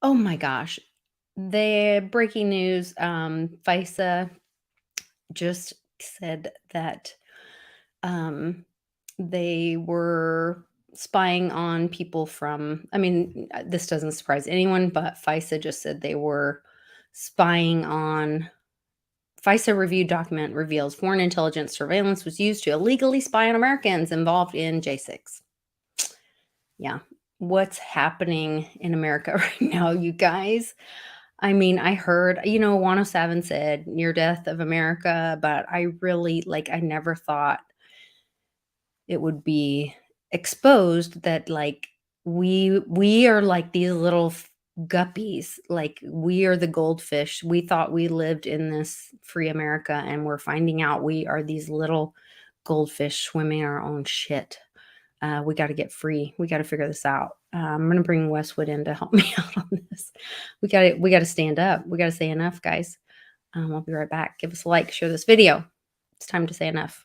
Oh my gosh. The breaking news, FISA just said that um, they were spying on people from, I mean, this doesn't surprise anyone, but FISA just said they were spying on. FISA review document reveals foreign intelligence surveillance was used to illegally spy on Americans involved in J6. Yeah. What's happening in America right now, you guys? I mean, I heard, 107 said near death of America, but I really I never thought it would be exposed that we are like these little guppies. Like we are the goldfish. We thought we lived in this free America and we're finding out we are these little goldfish swimming our own shit. We got to get free. We got to figure this out. I'm gonna bring Westwood in to help me out on this. We got to stand up. We got to say enough, guys. I'll be right back. Give us a like, share this video. It's time to say enough.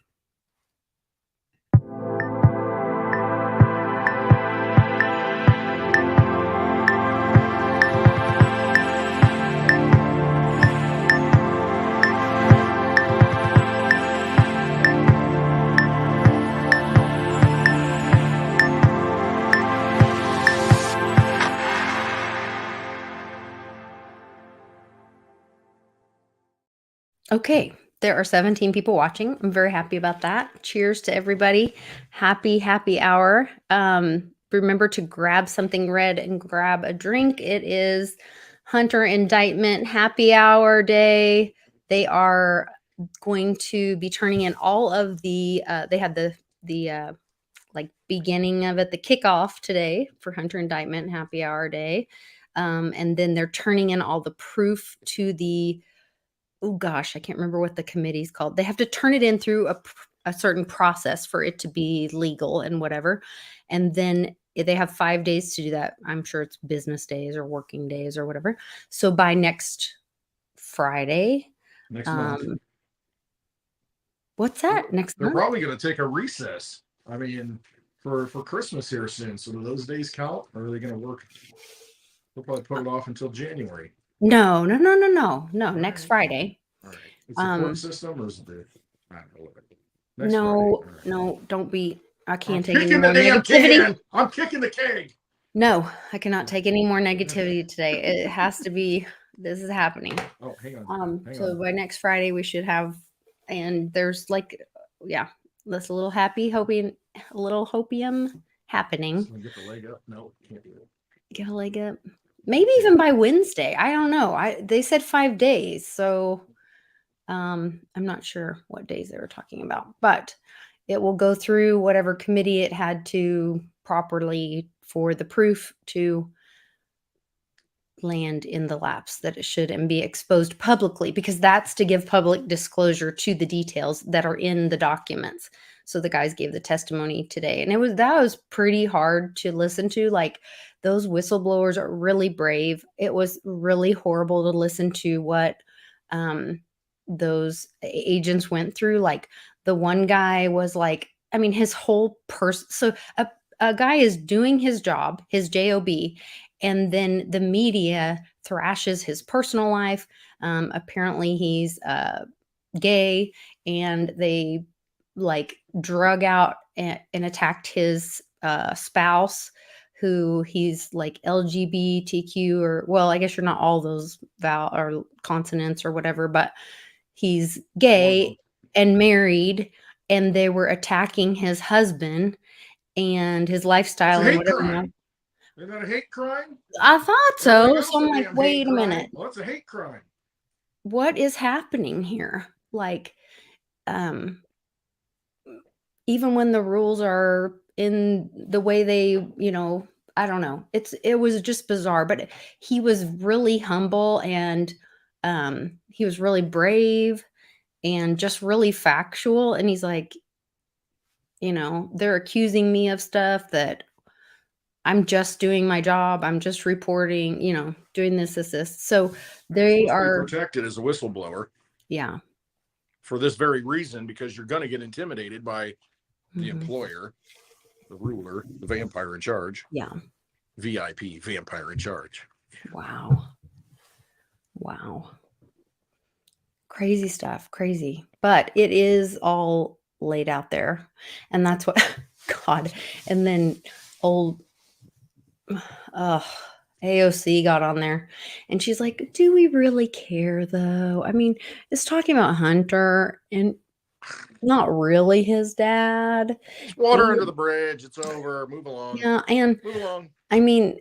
Okay, there are 17 people watching. I'm very happy about that. Cheers to everybody. Happy hour. Remember to grab something red and grab a drink. It is Hunter Indictment Happy Hour Day. They are going to be turning in all of the they had the beginning of it, the kickoff today for Hunter Indictment Happy Hour Day. And then they're turning in all the proof to the, oh gosh, I can't remember what the committee's called. They have to turn it in through a certain process for it to be legal and whatever. And then they have 5 days to do that. I'm sure it's business days or working days or whatever. So by next Friday, next month. What's that? Next They're month? probably going to take a recess. I mean, for Christmas here soon. So do those days count, or are they going to work? They'll probably put it off until January. No. Next Friday. All right. It's the court system, or is it the? I don't know. Next no, Friday. Right. No, don't be. I can't take any more negativity. I'm kicking the keg. No, I cannot take any more negativity today. It has to be. This is happening. Oh, hang on. So by next Friday we should have, and there's this little hopium happening. Get the leg up. No, can't do it. Get a leg up. Maybe even by Wednesday. I don't know. They said 5 days, so I'm not sure what days they were talking about, but it will go through whatever committee it had to properly for the proof to land in the laps that it should and be exposed publicly, because that's to give public disclosure to the details that are in the documents. So the guys gave the testimony today, and that was pretty hard to listen to. Like, those whistleblowers are really brave. It was really horrible to listen to what those agents went through. Like, the one guy was like, I mean, his whole person. So a guy is doing his job, his job, and then the media thrashes his personal life. Apparently he's gay, and they drug out and attacked his spouse, who he's like LGBTQ, or, well, I guess you're not all those vowel or consonants or whatever, but he's gay and married, and they were attacking his husband and his lifestyle and whatever. Isn't that a hate crime? I thought so. So I'm like, wait a minute. Well, it's a hate crime. What is happening here? Like, even when the rules are in the way they, I don't know. It was just bizarre, but he was really humble, and he was really brave and just really factual. And he's like, they're accusing me of stuff that I'm just doing my job. I'm just reporting, doing this. So they are protected as a whistleblower. Yeah. For this very reason, because you're going to get intimidated by the employer, the ruler, the vampire in charge. Yeah. VIP, vampire in charge. Wow. Wow. Crazy stuff, crazy. But it is all laid out there, and that's what God, and then old, ugh, AOC got on there, and she's like, "Do we really care, though? I mean, it's talking about Hunter and not really his dad." It's water under And the bridge. It's over. Move along. yeah, and Move along. I mean,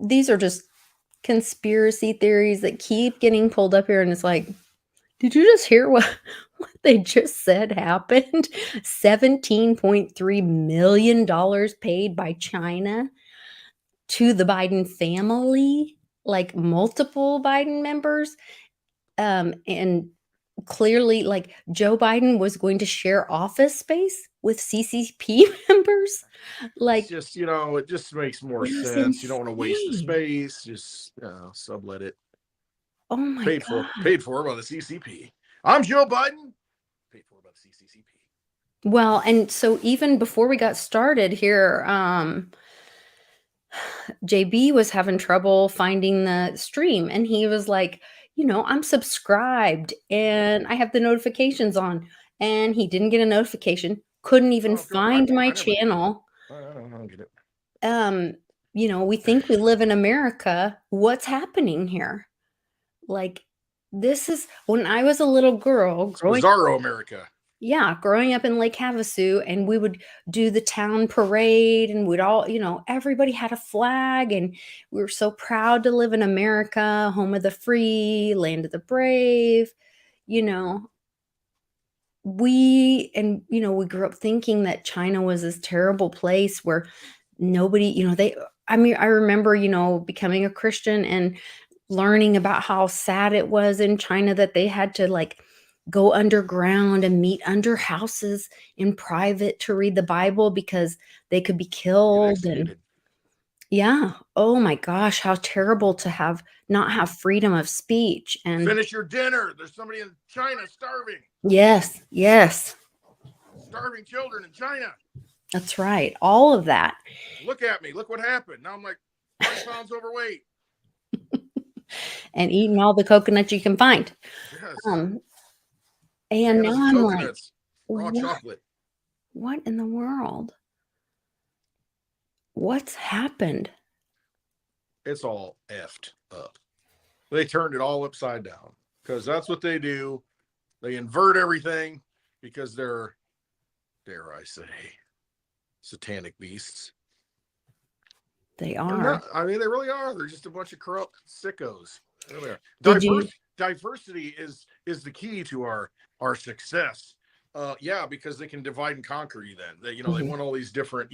these are just conspiracy theories that keep getting pulled up here, and it's like, did you just hear what what they just said happened? $17.3 million dollars paid by China to the Biden family, like multiple Biden members. And clearly, like Joe Biden was going to share office space with CCP members. It's Like, just, it just makes more it was sense. You don't want to waste the insane. space. Just, sublet it. Oh my Paid for, God. paid for by the CCP. I'm Joe Biden. Paid for by the CCP. Well, and so even before we got started here, JB was having trouble finding the stream, and he was like, I'm subscribed and I have the notifications on. And he didn't get a notification, couldn't even Oh, good. I find my never get it. channel. I don't get it. Um, we think we live in America. What's happening here? Like, this is when I was a little girl It's growing. bizarro America. Yeah, growing up in Lake Havasu, and we would do the town parade, and we'd all, everybody had a flag, and we were so proud to live in America, home of the free, land of the brave. You know, we grew up thinking that China was this terrible place where nobody, I mean, I remember, becoming a Christian and learning about how sad it was in China that they had to like go underground and meet under houses in private to read the Bible because they could be Get killed. And executed. yeah, oh my gosh, how terrible to have not have freedom of speech. And Finish your dinner. There's somebody in China starving. yes, yes, Starving children in China. that's right. All of that. Look at me. Look what happened. Now I'm like 20 pounds overweight. And eating all the coconuts you can find. Yes. Um, and now Bananas and I'm like, coconuts. Raw what? chocolate. What in the world? What's happened? It's all effed up. They turned it all upside down because that's what they do. They invert everything because they're, dare I say, satanic beasts. They They're are. not. I mean, they really are. They're just a bunch of corrupt sickos. They really are. Did you? Diversity is the key to our success. Yeah, because they can divide and conquer you. Then they Mhm. want all these different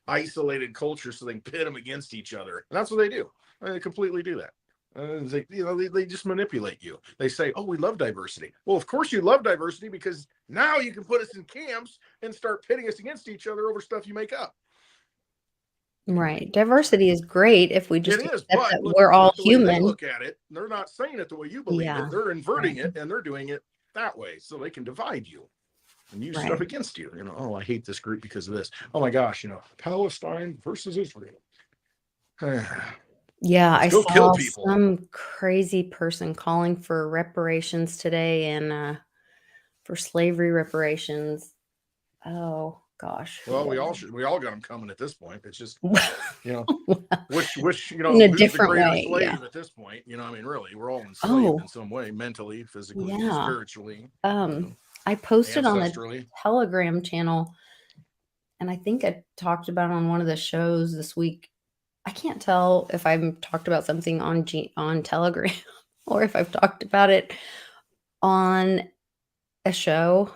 isolated cultures so they can pit them against each other, and that's what they do. They completely do that. They just manipulate you. They say, "Oh, we love diversity." Well, of course you love diversity because now you can put us in camps and start pitting us against each other over stuff you make up. Right. Diversity is great if we It just is, accept but that we're all look the way they human. look at it. They're not saying it the way you believe Yeah. it. They're inverting Right. it and they're doing it that way so they can divide you and use Right. stuff against you. Oh, I hate this group because of this. Oh my gosh, Palestine versus Israel. Yeah, Let's I go kill saw people. some crazy person calling for reparations today and for slavery reparations. Oh gosh, who Well, we was all should. We all got them coming at this point. It's just it? you know, which In a who's the different greater way. Yeah. slave at this point? I mean, really, we're all enslaved in Oh, some way, mentally, physically, yeah. spiritually, Um, I posted on the ancestrally. Telegram channel, and I think I talked about it on one of the shows this week. I can't tell if I've talked about something on Telegram or if I've talked about it on a show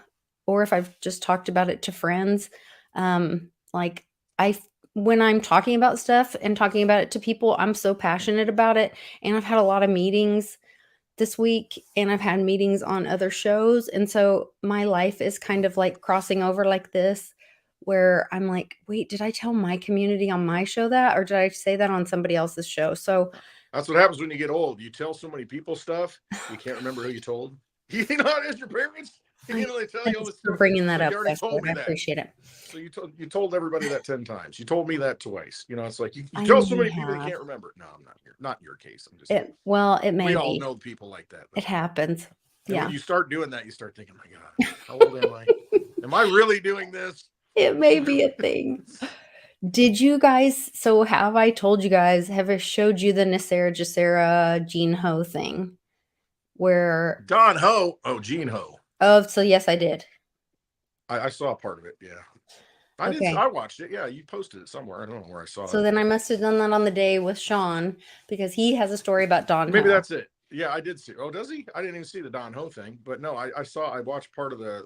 or if I've just talked about it to friends. Like I when I'm talking about stuff and talking about it to people, I'm so passionate about it, and I've had a lot of meetings this week, and I've had meetings on other shows, and so my life is kind of like crossing over like this where I'm like, "Wait, did I tell my community on my show that, or did I say that on somebody else's show?" So, That's what happens when you get old. You tell so many people stuff, you can't remember who you told. You know how it is, your parents? I They tell you all Thanks this for stuff. bringing It's that like up, you already Wesley. told me I that. appreciate it. So you told everybody that 10 times. You told me that twice. It's like you I tell so may many people you have. can't remember. No, I'm not in your case. I'm just It we may all be. know people like that It though. happens. And when Yeah. you start doing that, you start thinking, my God, how old am I? Am I really doing this? It may be a thing. Did you guys have I told you guys, have I showed you the Nasera Jacera Jean Ho thing? Where Don Ho. Oh, Gene Ho. so yes, I did. I saw part of it. Yeah. I did. Okay. I watched it. Yeah. You posted it somewhere. I don't know where I saw So it. then I must have done that on the day with Sean because he has a story about Don Maybe Ho. that's it. Yeah, I did see. Oh, does he? I didn't even see the Don Ho thing, but no, I watched part of the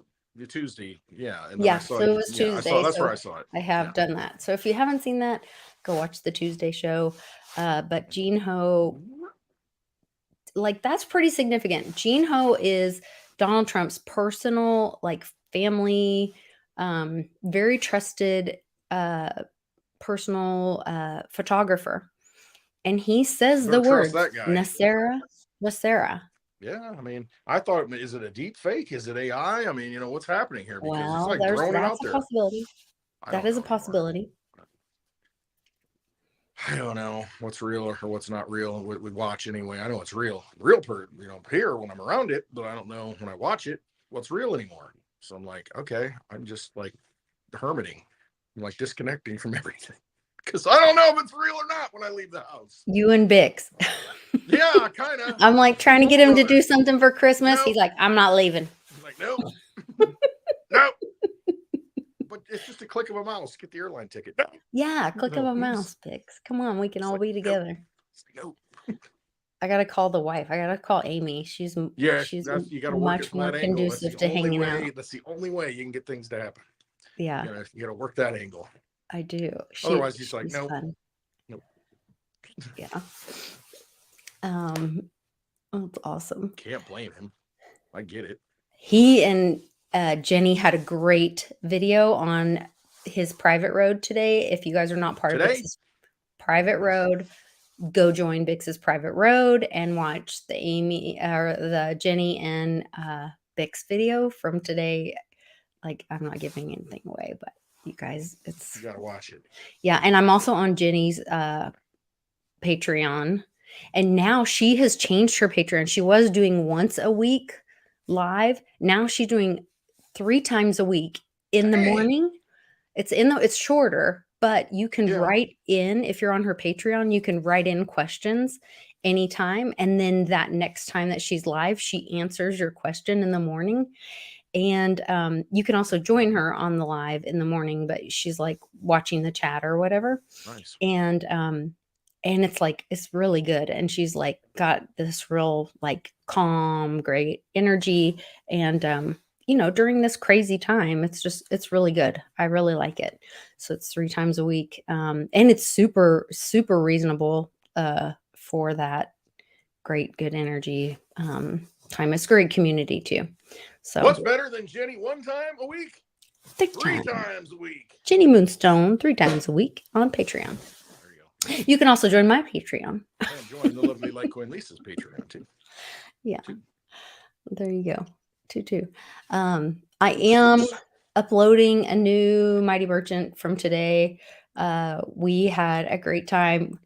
Tuesday. Yeah, and then I Yeah, saw so it you. was Yeah, I saw. Tuesday, That's where so I saw it. I Yeah. have done that. So if you haven't seen that, go watch the Tuesday show. But Jean Ho, like that's pretty significant. Jean Ho is Donald Trump's personal, like family, very trusted uh personal photographer. And he says Better the trust words that guy. Nasera Nasera. Yeah, I mean, I thought, is it a deep fake? Is it AI? I mean, what's happening here? Because he's Well, like throwing it that's out a there. possibility. I That don't is a know anymore. possibility. I don't know what's real or what's not real. We watch anyway. I know it's real here when I'm around it, but I don't know when I watch it what's real anymore. So I'm like, okay, I'm just like hermiting. I'm like disconnecting from everything because I don't know if it's real or not when I leave the house. You and Bix. Yeah, kind of. I'm like trying to get Soul him to do brothers. something for Christmas. Nope. He's like, I'm not leaving. I'm like, nope, nope. But it's just a click of a mouse. Get the airline ticket. No. Yeah, click of No. a mouse, Bix. Come on, we can It's all like, be nope. together. It's like, nope. I gotta call the wife. I gotta call Amy. Yeah, She's that's you got to work it much from more that angle. That's conducive the to only hanging way. out. That's the only way you can get things to happen. Yeah, You got to work that angle. I do. Otherwise, he's like, She's nope, fun. nope. Yeah. Um, that's awesome. Can't blame him. I get it. He and Jenny had a great video on his private road today. If you guys are not part of Today, Bix's private road, go join Bix's private road and watch the Amy or the Jenny and Bix video from today. Like, I'm not giving anything away, but you guys, you it's got to watch it. yeah. And I'm also on Jenny's Patreon, and now she has changed her Patreon. She was doing once a week live. Now she's doing 3 times a week in the Dang. morning. It's shorter, but you can Yeah. write in if you're on her Patreon, you can write in questions anytime. And then that next time that she's live, she answers your question in the morning. And you can also join her on the live in the morning, but she's like watching the chat or whatever. Nice. And it's like it's really good. And she's like got this real like calm, great energy. And during this crazy time, it's really good. I really like it. So it's 3 times a week. And it's super, super reasonable for that great, good energy time. It's a great community too. So What's better than Jenny 1 time a week? 3 time. times a week. Jenny Moonstone 3 times a week on Patreon. There you go. You can also join my Patreon. And join the lovely Litecoin Lisa's Patreon too. Yeah. Too. There you go. Two. I am uploading a new Mighty Merchant from today. We had a great time.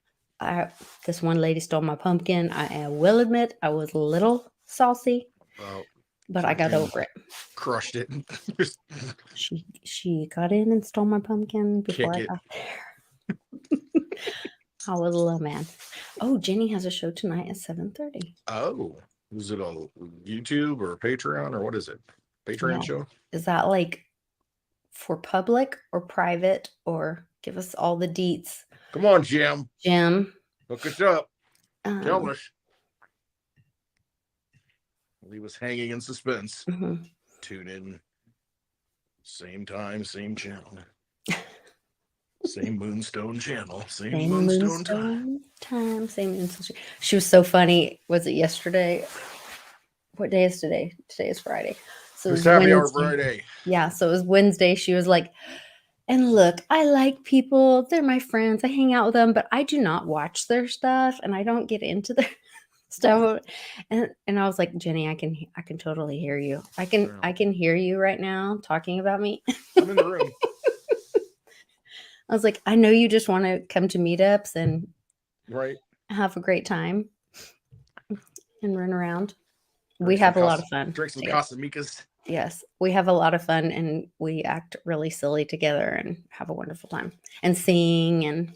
This one lady stole my pumpkin. I will admit I was a little saucy, but I got over it. Crushed it. She got in and stole my pumpkin before I got there. I was a little mad. Oh, Jenny has a show tonight at 7:30. Oh, is it on YouTube or Patreon or what is it? Patreon show? Is that like for public or private, or give us all the deets? Come on, Jim. Hook us up. Tell us. Leave us hanging in suspense. Mm-hmm. Tune in. Same time, same channel. Same Moonstone channel. Same Moonstone time. Same Moonstone. She was so funny. Was it yesterday? What day is today? Today is Friday. So it was Happy Hour Friday. Yeah, so it was Wednesday. She was like, and look, I like people. They're my friends. I hang out with them, but I do not watch their stuff and I don't get into their Stuff. And I was like, Jenny, I can totally hear you. I can hear you right now talking about me. I'm in the room. I was like, I know you just want to come to meetups and Right. have a great time and run around. We Drink some have a lot of fun drink some together. Casamigos. Yes, we have a lot of fun and we act really silly together and have a wonderful time and sing and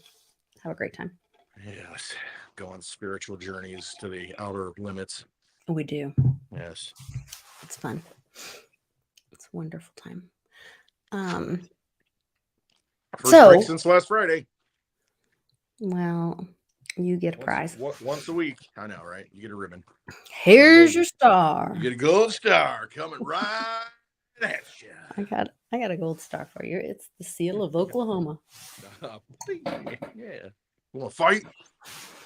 have a great time. Yes. Go on spiritual journeys to the outer limits. We do. Yes. It's fun. It's a wonderful time. First drink since last Friday. Well, you get a prize. Once a week. I know, right? You get a ribbon. Here's your star. You get a gold star coming right at you. I got a gold star for you. It's the seal of Oklahoma. Yeah. You want to fight?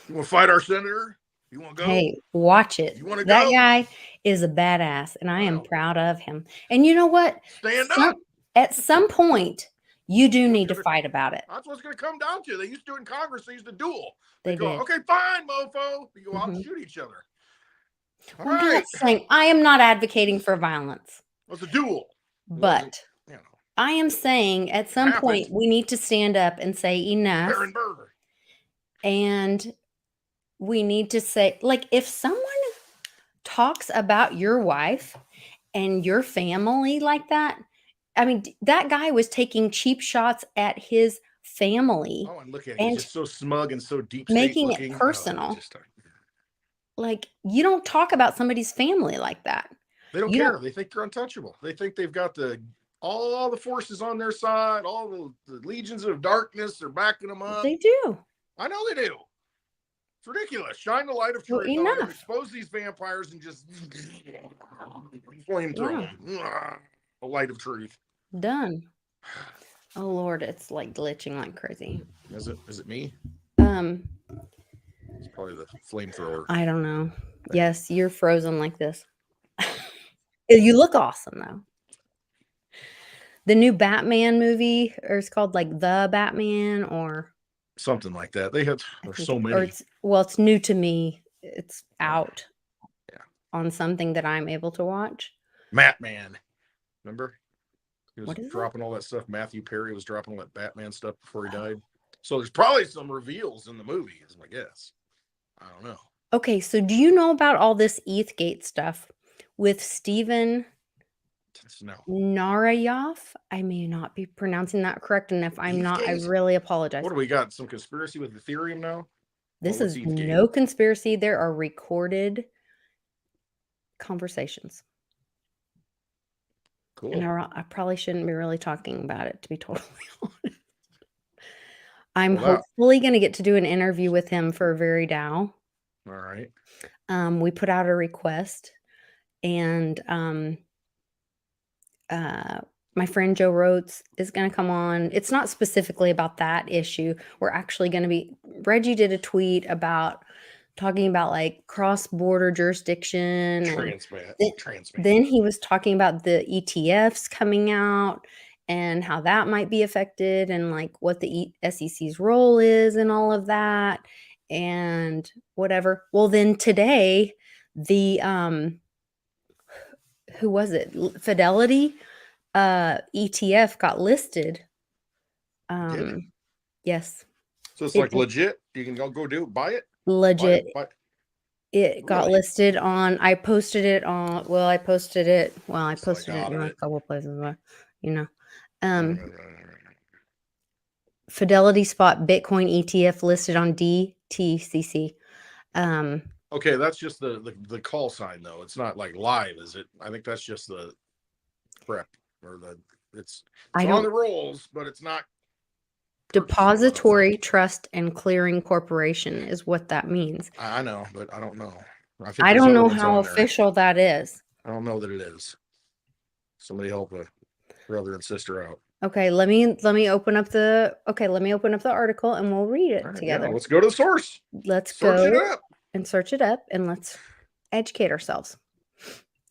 You want to fight our senator? You want to go? Hey, watch it. You want to That go? guy is a badass, and I am proud of him. And you know what? Stand up. At some point, you do need to fight about it. That's what's going to come down to. They used to do it in Congress. They used to duel. They go, did. okay, fine, mofo. You go out and shoot each other. All right. I'm not saying, I am not advocating for violence. It's a duel. But I am saying at some point we need to stand up and say enough. And we need to say, like, if someone talks about your wife and your family like that, I mean, that guy was taking cheap shots at his family. Oh, and look at him. He's just so smug and so deep state making looking. It personal. Like, you don't talk about somebody's family like that. They don't care. They think they're untouchable. They think they've got all the forces on their side, all the legions of darkness are backing them up. They do. I know they do. It's ridiculous. Shine the light of truth on them, expose these vampires, and just flame through them. The light of truth. Done. Oh Lord, it's like glitching like crazy. Is it me? It's probably the flamethrower. I don't know. Yes, you're frozen like this. You look awesome though. The new Batman movie, or it's called like The Batman or something like that. There's so many. It's new to me. It's out on something that I'm able to watch. Batman. Remember? He was dropping all that stuff. Matthew Perry was dropping all that Batman stuff before he died. So there's probably some reveals in the movie, is my guess. I don't know. Okay, so do you know about all this Eathgate stuff with Stephen Narayoff? I may not be pronouncing that correct, and if I'm not, I really apologize. What do we got? Some conspiracy with Ethereum now? This is no conspiracy. There are recorded conversations. Cool. And I probably shouldn't be really talking about it, to be totally honest. I'm hopefully going to get to do an interview with him for Very Dow. All right. We put out a request, and my friend Joe Rhodes is going to come on. It's not specifically about that issue. We're actually going to be, Reggie did a tweet about talking about like cross-border jurisdiction. Then he was talking about the ETFs coming out and how that might be affected and like what the SEC's role is and all of that and whatever. Well, then today, the, who was it? Fidelity ETF got listed. Yes. So it's like legit. You can go buy it. Legit. It got listed on. I posted it in a couple of places, but Fidelity Spot Bitcoin ETF listed on DTCC. Okay, that's just the call sign though. It's not like live, is it? I think that's just the prep or it's on the rolls, but it's not. Depository Trust and Clearing Corporation is what that means. I know, but I don't know. I don't know how official that is. I don't know that it is. Somebody help a brother and sister out. Okay, let me open up the article and we'll read it together. Yeah, let's go to the source. Let's go and search it up and let's educate ourselves.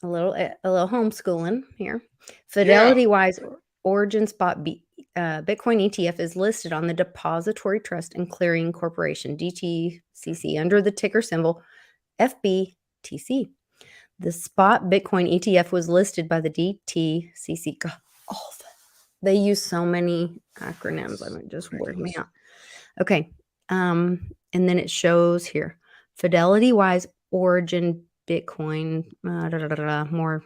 A little homeschooling here. Fidelity Wise Origin Spot Bitcoin ETF is listed on the Depository Trust and Clearing Corporation, DTCC, under the ticker symbol FBTC. The spot Bitcoin ETF was listed by the DTCC. God, they use so many acronyms. I mean, just weird me out. Okay. And then it shows here Fidelity Wise Origin Bitcoin. More,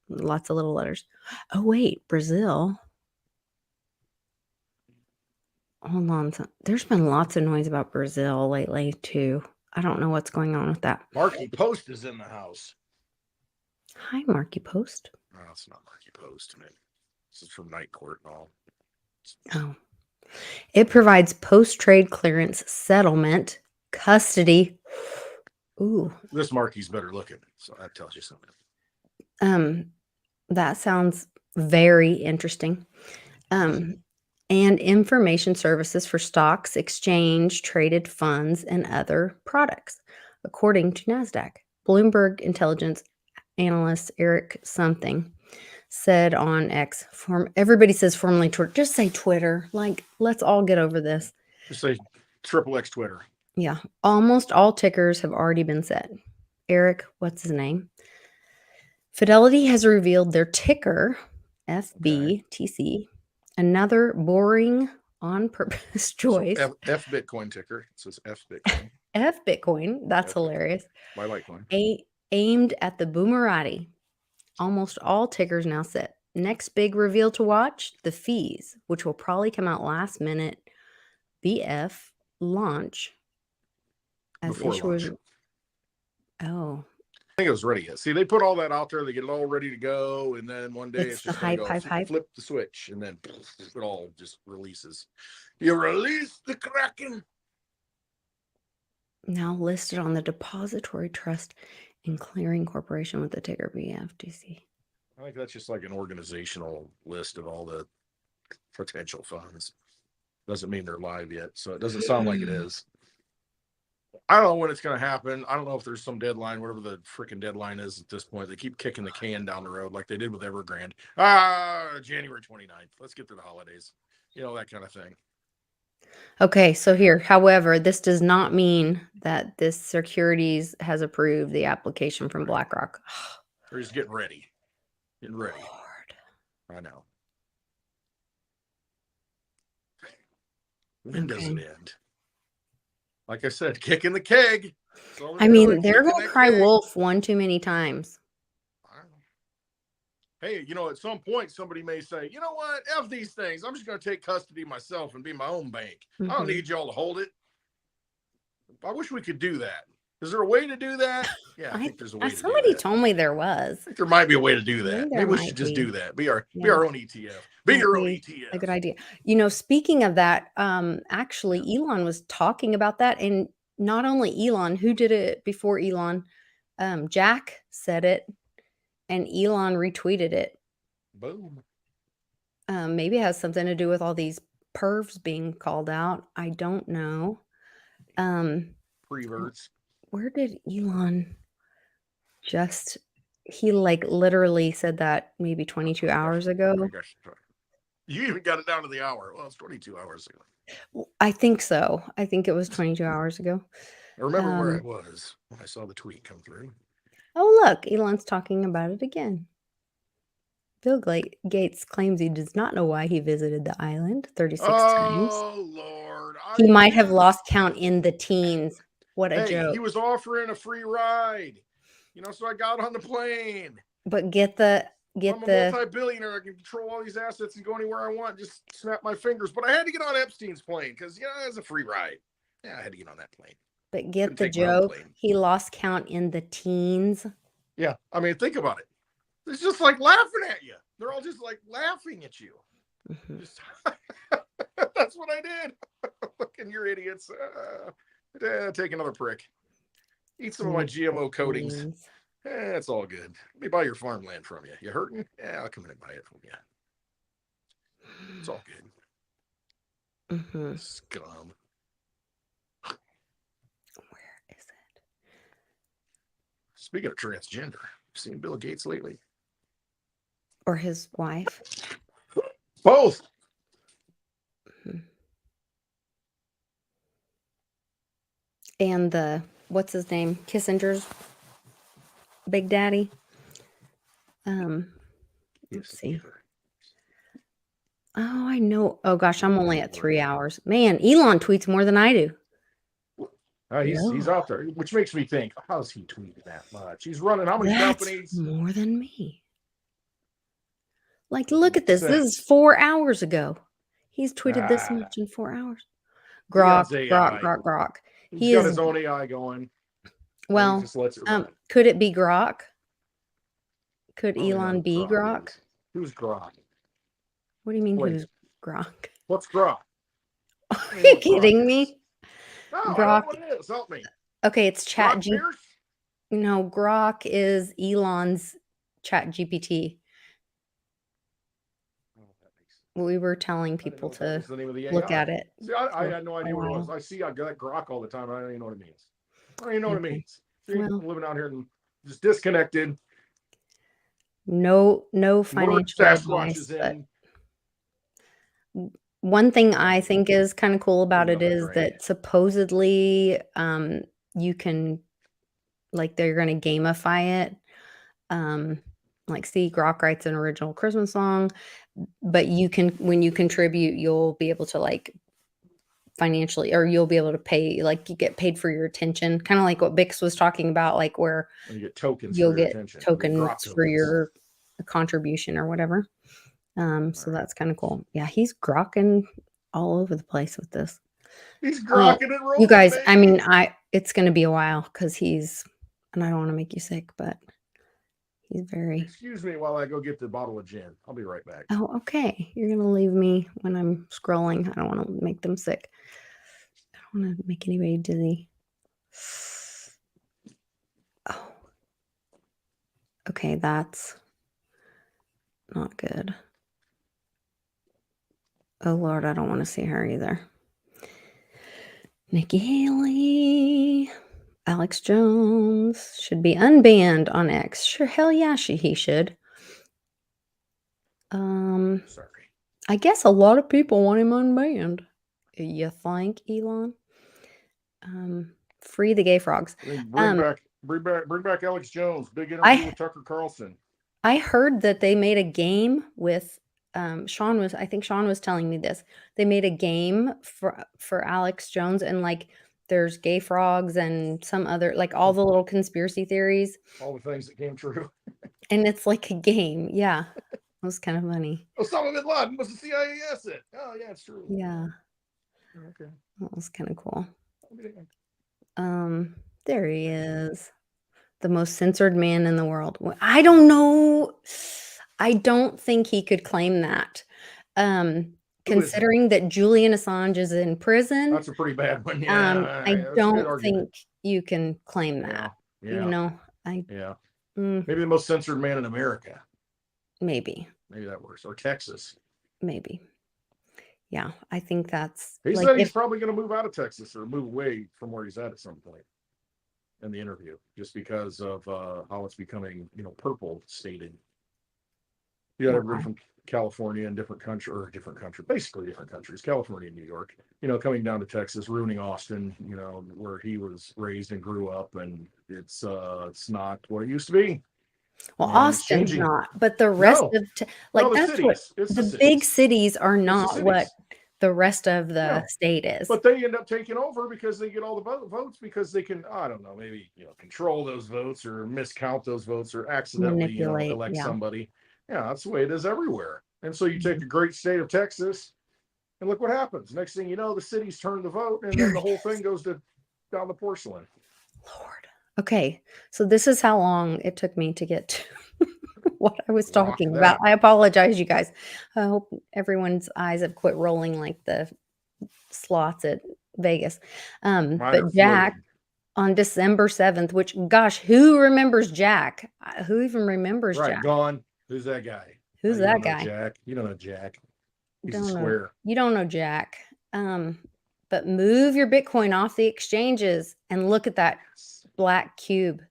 lots of little letters. Oh, wait, Brazil. Hold on. There's been lots of noise about Brazil lately, too. I don't know what's going on with that. Marky Post is in the house. Hi, Marky Post. No, it's not Marky Post, man. This is from Night Court and all. Oh. It provides post-trade clearance, settlement, custody. Ooh. This Marky's better looking, so that tells you something. That sounds very interesting. And information services for stocks, exchange, traded funds, and other products, according to NASDAQ. Bloomberg intelligence analyst Eric something said on X. Everybody says formerly Twitter. Just say Twitter. Like, let's all get over this. Just say XXX Twitter. Yeah. Almost all tickers have already been set. Eric, what's his name? Fidelity has revealed their ticker, FBTC. Another boring on purpose choice. So F Bitcoin ticker. It says F Bitcoin. F Bitcoin. That's F hilarious. My Litecoin. Aimed at the boomerati. Almost all tickers now set. Next big reveal to watch, the fees, which will probably come out last minute. BF launch. As Before issuers. launch. Oh. I think it was ready yet. See, they put all that out there. They get it all ready to go. And then one day it's just hype. Flip the switch. And then it all just releases. You release the Kraken. Now listed on the Depository Trust and Clearing Corporation with the ticker BFTC. I think that's just like an organizational list of all the potential funds. Doesn't mean they're live yet. So it doesn't sound like it is. I don't know when it's going to happen. I don't know if there's some deadline, whatever the freaking deadline is at this point. They keep kicking the can down the road like they did with Evergrande. January 29th. Let's get through the holidays. You know, that kind of thing. Okay, so here, however, this does not mean that this securities has approved the application from BlackRock. They're just getting ready. Lord. I know. When does it end? Like I said, kicking the keg. I mean, they're going to cry wolf one too many times. Hey, you know, at some point, somebody may say, you know what? F these things. I'm just going to take custody myself and be my own bank. I don't need y'all to hold it. I wish we could do that. Is there a way to do that? Yeah, I think there's a way to do that. Somebody told me there was. I think there might be a way to do that. Maybe we should just do that. Be our own ETF. Be your own ETF. A good idea. You know, speaking of that, actually, Elon was talking about that. And not only Elon, who did it before Elon? Jack said it, and Elon retweeted it. Boom. Maybe it has something to do with all these pervs being called out. I don't know. Preverts. Where did Elon he like literally said that maybe 22 hours ago? You even got it down to the hour. Well, it's 22 hours ago. I think so. I think it was 22 hours ago. I remember where I was when I saw the tweet come through. Oh, look, Elon's talking about it again. Bill Gates claims he does not know why he visited the island 36 times. Oh, Lord. He might have lost count in the teens. What a joke. He was offering a free ride. You know, so I got on the plane. But I'm a multi-billionaire. I can control all these assets and go anywhere I want. Just snap my fingers. But I had to get on Epstein's plane because, it was a free ride. Yeah, I had to get on that plane. But get the joke. He lost count in the teens. Yeah. I mean, think about it. It's just like laughing at you. They're all just like laughing at you. That's what I did. Looking, you're idiots. Take another prick. Eat some of my GMO coatings. It's all good. Let me buy your farmland from you. You hurting? Yeah, I'll come in and buy it from you. It's all good. Scum. Where is it? Speaking of transgender, seen Bill Gates lately? Or his wife? Both. And the what's his name? Kissinger's Big Daddy. Let's see. Oh, I know. Oh gosh, I'm only at 3 hours. Man, Elon tweets more than I do. He's No, out there, which makes me think, how's he tweeting that much? He's running how many that's companies? more than me. Like, look at this. This is Sense. 4 hours ago. He's tweeted this Ah, much in 4 hours. he Grok, has grok, AI. grok, grok. He's He got is his own AI going. And he well, just lets it run. could it be Grok? Could I don't even know Elon who be Grok? is. Who's Grok? What do you mean Wait, who's Grok? what's Grok? Are I don't even know you what Grok kidding is. me? No, I don't know Grok. what it is. Help me. Okay, it's Chat Grok G. Pierce? No, Grok is Elon's Chat GPT. Oh, that makes sense. We were telling I didn't people know that to was the name of the look AI. at it See, I for had no a idea what it was. while. I see I got Grok all the time. I don't even know what it means. I don't even know what it Okay. means. See, Well, I'm living out here and just disconnected. no Lured financial advice, Sasquatches but in. one thing Oh, I think is kind of cool about living it on a is drain. that supposedly you can like they're going to gamify it. Um like see Grok writes an original Christmas song, but you can when you contribute you'll be able to like financially or you'll be able to pay like you get paid for your attention, kind of like what Bix was talking about, like where And you get tokens for you'll your get attention. You get tokens Grok for tokens. your contribution or whatever. All So right. that's kind of cool. Yeah, he's grokking all over the place with this. He's Uh, grokking and you rolling, guys, I mean, baby. it's going to be a while because and I don't want to make you sick, but he's very. Excuse me while I go get the bottle of gin. I'll be right back. Oh, okay. You're going to leave me when I'm scrolling. I don't want to make them sick. I don't want to make anybody dizzy. Oh, okay. That's not good. Oh, Lord, I don't want to see her either. Nikki Haley. Alex Jones should be unbanned on X. Sure, hell yeah, he should. Sorry. I guess a lot of people want him unbanned. You think, Elon? Free the gay frogs. Bring back Alex Jones. Big interview I with Tucker Carlson. I heard that they made a game with I think Sean was telling me this. They made a game for Alex Jones and like there's gay frogs and some other like all the little conspiracy theories All the things that came true. and it's like a game. Yeah. It was kind of funny. Osama bin Laden was the CIA asset. Oh yeah, it's true. Yeah. Okay. That was kind of cool. Okay. There he is. The most censored man in the world. I don't know. I don't think he could claim that. Who is it? Considering that Julian Assange is in prison, That's a pretty bad one. I Yeah, that's a good don't argument. think you can claim Yeah, that. You yeah, know, I yeah. mm, Maybe the most censored man in America. maybe, Maybe that works. Or Texas. maybe. Yeah, I think that's He like said he's if probably going to move out of Texas or move away from where he's at some point in the interview, just because of how it's becoming, purple stated. You got everybody wow. from California and different country, basically different countries, California and New York, coming down to Texas, ruining Austin, where he was raised and grew up, and it's not what it used to be, Well, and it's Austin's changing. not, but the rest No, of no, like the that's what cities. It's the the big cities. cities are It's the not what cities. the rest of the No, state is. but they end up taking over because they get all the votes because they can, I don't know, maybe control those votes or miscount those votes or accidentally Manipulate, elect yeah. somebody. Yeah, that's the way it is everywhere. And so you take Mhm. the great state of Texas and look what happens. Next thing you know, the cities turn the vote and There then it the whole is. thing goes down the porcelain. Lord. Okay, so this is how long it took me to get to what I was Rock talking about. that. I apologize, you guys. I hope everyone's eyes have quit rolling like the slots at Vegas. Mine are But Jack floating. on December 7th, which gosh, who remembers Jack? Who even remembers Right, Jack? gone. Who's that guy? Who's You that don't know guy? Jack. You don't know Jack. He's a Don't know. square. You don't know Jack. Um, but move your Bitcoin off the exchanges and look at that Yes. black cube.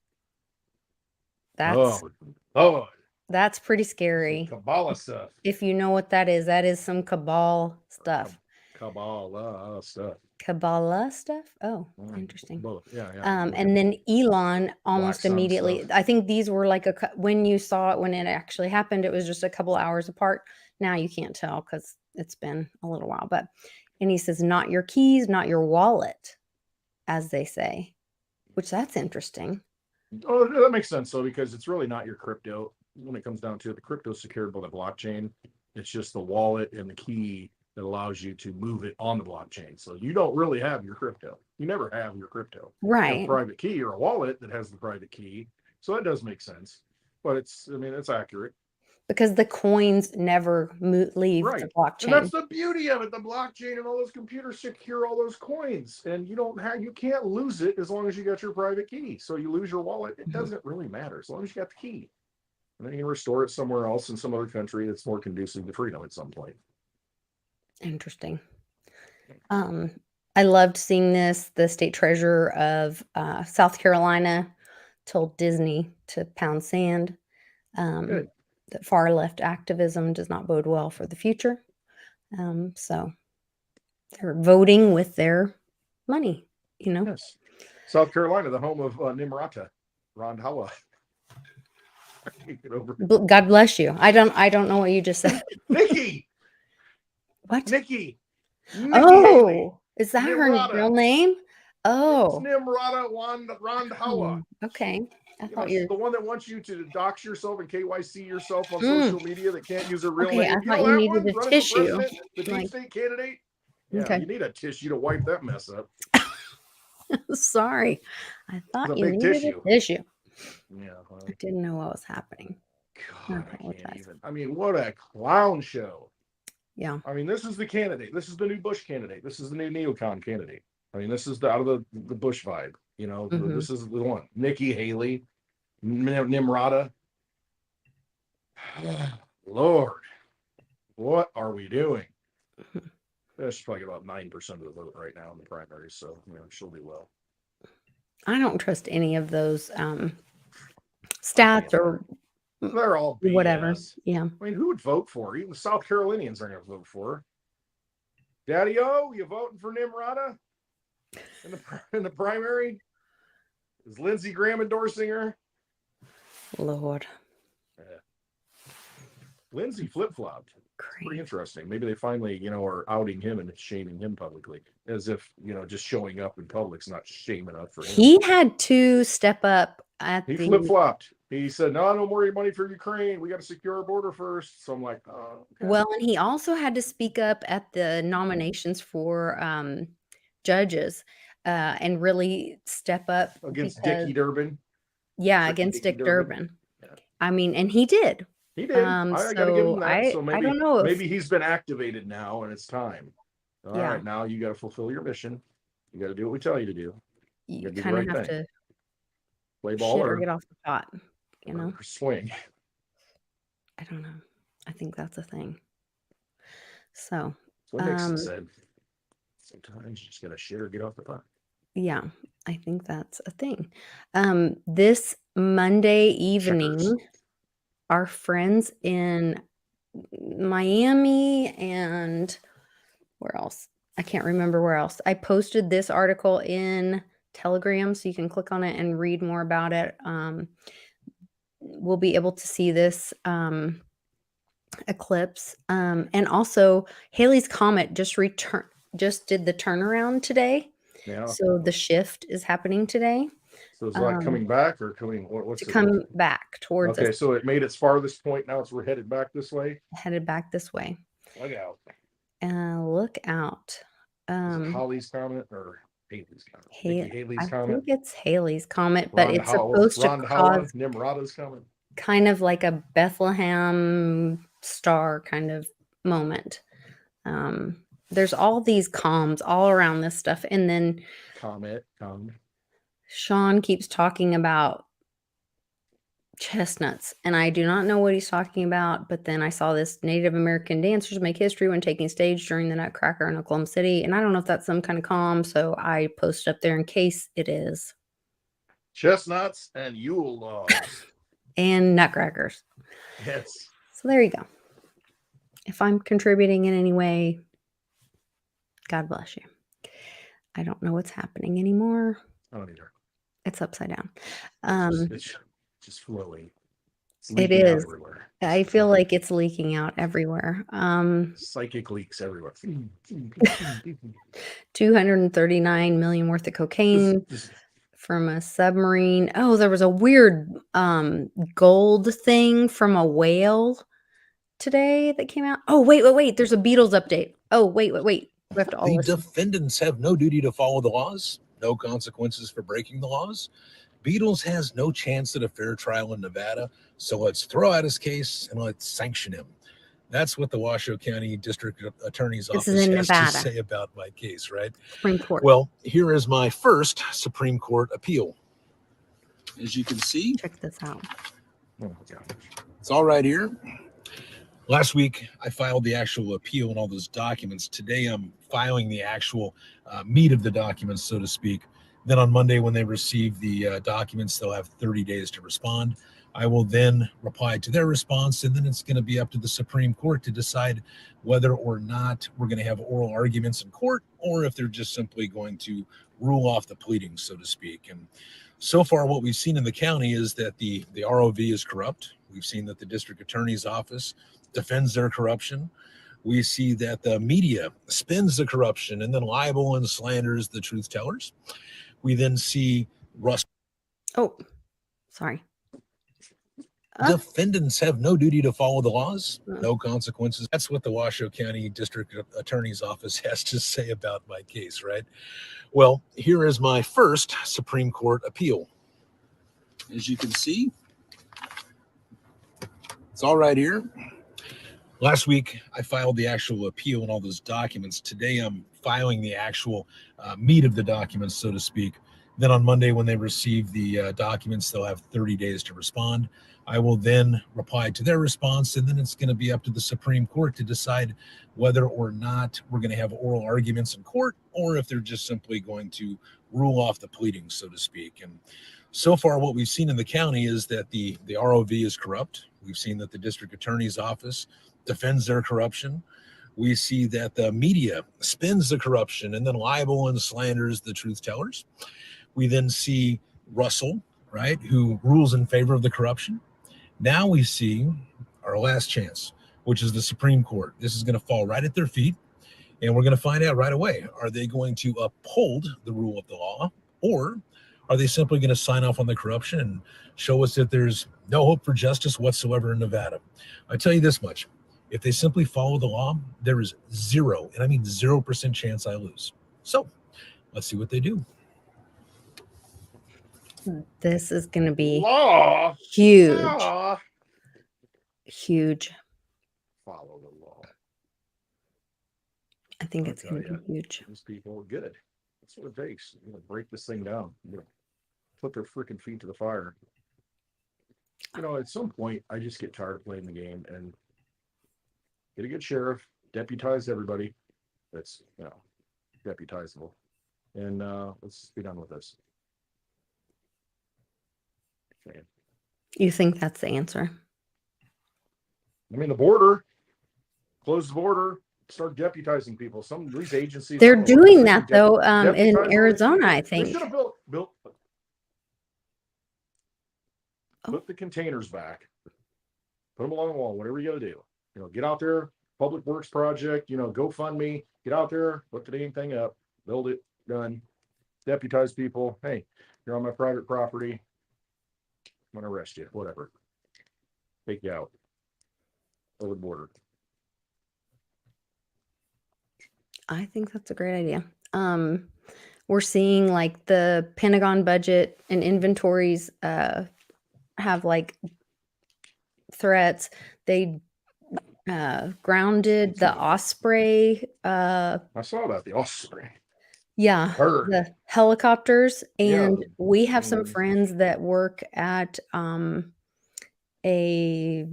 That's Oh, oh, that's pretty some scary. Kabbalah stuff. If you know what that is some cabal stuff. Kabbalah stuff. Kabbalah stuff? Oh, Mm, interesting. both. Yeah, yeah. Look at And then Elon Black almost Sun immediately, stuff. I think these were like when you saw it, when it actually happened, it was just a couple hours apart. Now you can't tell because it's been a little while. And he says, not your keys, not your wallet, as they say, which that's interesting. Oh, that makes sense though, because it's really not your crypto. When it comes down to it, the crypto is secured by the blockchain. It's just the wallet and the key that allows you to move it on the blockchain. So you don't really have your crypto. You never have your crypto. You have a Right. private key or a wallet that has the private key. So that does make sense. But it's accurate. Because the coins never leave the Right. And that's blockchain. the beauty of it. The blockchain and all those computers secure all those coins. And you can't lose it as long as you got your private key. So you lose your wallet, it Mhm. doesn't really matter as long as you got the key. And then you can restore it somewhere else in some other country that's more conducive to freedom at some point. Interesting. Um, I loved seeing this. The state treasurer of South Carolina told Disney to pound sand. Um, Good. that far left activism does not bode well for the future. So they're voting with their money, you know. Yes. South Carolina, the home of Nimrata, Randhawa. Get over God bless you. I don't know what you just said. Nikki, What? Nikki, Nikki Haley, Oh, is that her real Nimrata. name? It's Oh, Nimrata Randhawa. okay. I You know, thought you. the one that wants you to dox yourself and KYC yourself on Mm, social media that can't use a real okay, I name. You thought know you that needed one a running for tissue. president, the deep Like, state candidate. Yeah, okay. you need a tissue to wipe that mess up. Sorry. I It's thought a you big needed tissue. a tissue. Yeah, I well, didn't know what was happening. I God, I can't apologize. even. I mean, what a clown show. Yeah. I mean, this is the candidate. This is the new Bush candidate. This is the new neocon candidate. I mean, this is out of the Bush vibe. You know, Mhm. this is the one. Nikki Haley, Nimrata. Lord, what are we doing? Mhm. She's probably about 9% of the vote right now in the primaries, so she'll do well. I don't trust any of those I stats can't either. or mm, They're all whatever. BS. Yeah. I mean, who would vote for her? Even the South Carolinians aren't going to vote for her. Daddy O, you voting for Nimrata in the primary? Is Lindsey Graham endorsing her? Lord. Yeah. Lindsey flip flopped. It's pretty Crazy. interesting. Maybe they finally, are outing him and shaming him publicly, as if just showing up in public's not shame enough for him. He had to step up at He flip the flopped. He said, "No more money for Ukraine. We got to secure our border first." So I'm like, "Oh, okay." well, and he also had to speak up at the nominations for judges and really step up Against because Dickie Durbin, yeah, tricky against Dickie Dick Durbin. Durbin. Yeah, I mean, and he did. he did. I got to give him So that. I So I maybe don't know if maybe he's been activated now, and it's time. All yeah, right, now you got to fulfill your mission. You got to do what we tell you to do. You got you to do the kind of right have thing. to Play ball shit or or get off the pot, you know? swing. I don't know. I think that's a thing. So, That's what Nixon um, said. Sometimes you just got to shit or get off the pot. yeah, I think that's a thing. This Monday Checkers. evening, our friends in Miami and where else? I can't remember where else. I posted this article in Telegram, so you can click on it and read more about it. We'll be able to see this eclipse, and also Haley's comet just did the turnaround today, Yeah. so the shift is happening today So it's like um, coming back or coming. to What's it? come back towards us, Okay, so it made its farthest point. Now we're headed back this way. headed back this way. Look out. Look out. Is it Um, Holly's comment or Haley's comment? Hey, Nikki Haley's I comment. think it's Haley's comet, but it's supposed to Rondhawa, cause Nimrata's comment. kind of like a Bethlehem star kind of moment. There's all these comms all around this stuff, and then Comment. Sean keeps talking about chestnuts, and I do not know what he's talking about, but then I saw this Native American dancers make history when taking stage during the Nutcracker in Oklahoma City, and I don't know if that's some kind of comm, so I posted up there in case it is. Chestnuts and Yule logs. And nutcrackers. Yes. So there you go. If I'm contributing in any way, God bless you. I don't know what's happening anymore. I don't either. It's upside down. It's just flowing. It's It leaking out is. everywhere. I feel like it's leaking out everywhere. Psychic leaks everywhere. 239 million worth of cocaine Just from a submarine. Oh, there was a weird gold thing from a whale today that came out. Oh, wait. There's a Beatles update. Oh, wait. We have to all The listen. defendants have no duty to follow the laws, no consequences for breaking the laws. Beatles has no chance at a fair trial in Nevada, so let's throw out his case and let's sanction him. That's what the Washoe County District Attorney's This is Office in has to Nevada. say about my case, right? Supreme Court. Well, here is my first Supreme Court appeal. As you can see, Check this out. oh my gosh. it's all right here. Last week, I filed the actual appeal and all those documents. Today, I'm filing the actual meat of the documents, so to speak. Then on Monday, when they receive the documents, they'll have 30 days to respond. I will then reply to their response, and then it's going to be up to the Supreme Court to decide whether or not we're going to have oral arguments in court, or if they're just simply going to rule off the pleadings, so to speak. And so far, what we've seen in the county is that the ROV is corrupt. We've seen that the district attorney's office defends their corruption. We see that the media spins the corruption and then libel and slanders the truth tellers. We then see Russ. Oh, sorry. Defendants have no duty to follow the laws, no consequences. That's what the Washoe County District Attorney's Office has to say about my case, right? Well, here is my first Supreme Court appeal. As you can see, it's all right here. Last week, I filed the actual appeal and all those documents. Today, I'm filing the actual meat of the documents, so to speak. Then on Monday, when they receive the documents, they'll have 30 days to respond. I will then reply to their response, and then it's going to be up to the Supreme Court to decide whether or not we're going to have oral arguments in court, or if they're just simply going to rule off the pleadings, so to speak. And so far, what we've seen in the county is that the ROV is corrupt. We've seen that the district attorney's office defends their corruption. We see that the media spins the corruption and then libel and slanders the truth tellers. We then see Russell, right, who rules in favor of the corruption. Now we see our last chance, which is the Supreme Court. This is going to fall right at their feet, and we're going to find out right away. Are they going to uphold the rule of the law, or are they simply going to sign off on the corruption and show us that there's no hope for justice whatsoever in Nevada? I tell you this much. If they simply follow the law, there is zero, and I mean 0% chance I lose. So let's see what they do. This is going to be Law. huge. Law. Huge. Follow the law. I think it's going to be huge. These people are good. That's what it takes. You know, break this thing down. You know, put their freaking feet to the fire. You know, at some point, I just get tired of playing the game and get a good sheriff, deputize everybody that's, you know, deputizable, and let's be done with this. Okay. You think that's the answer? I mean, the border, close the border, start deputizing people. Some of these agencies, They're doing that though in Arizona, I They think. should have built put the containers back, put them along the wall, whatever you got to do. You know, get out there, public works project, you know, GoFundMe, get out there, put the dang thing up, build it, done. Deputize people. Hey, you're on my private property. I'm going to arrest you, whatever. Take you out over the border. I think that's a great idea. We're seeing like the Pentagon budget and inventories have like threats. They grounded the Osprey. I saw that, the Osprey. Yeah, Heard. the helicopters. And Yeah, we have some friends that work at a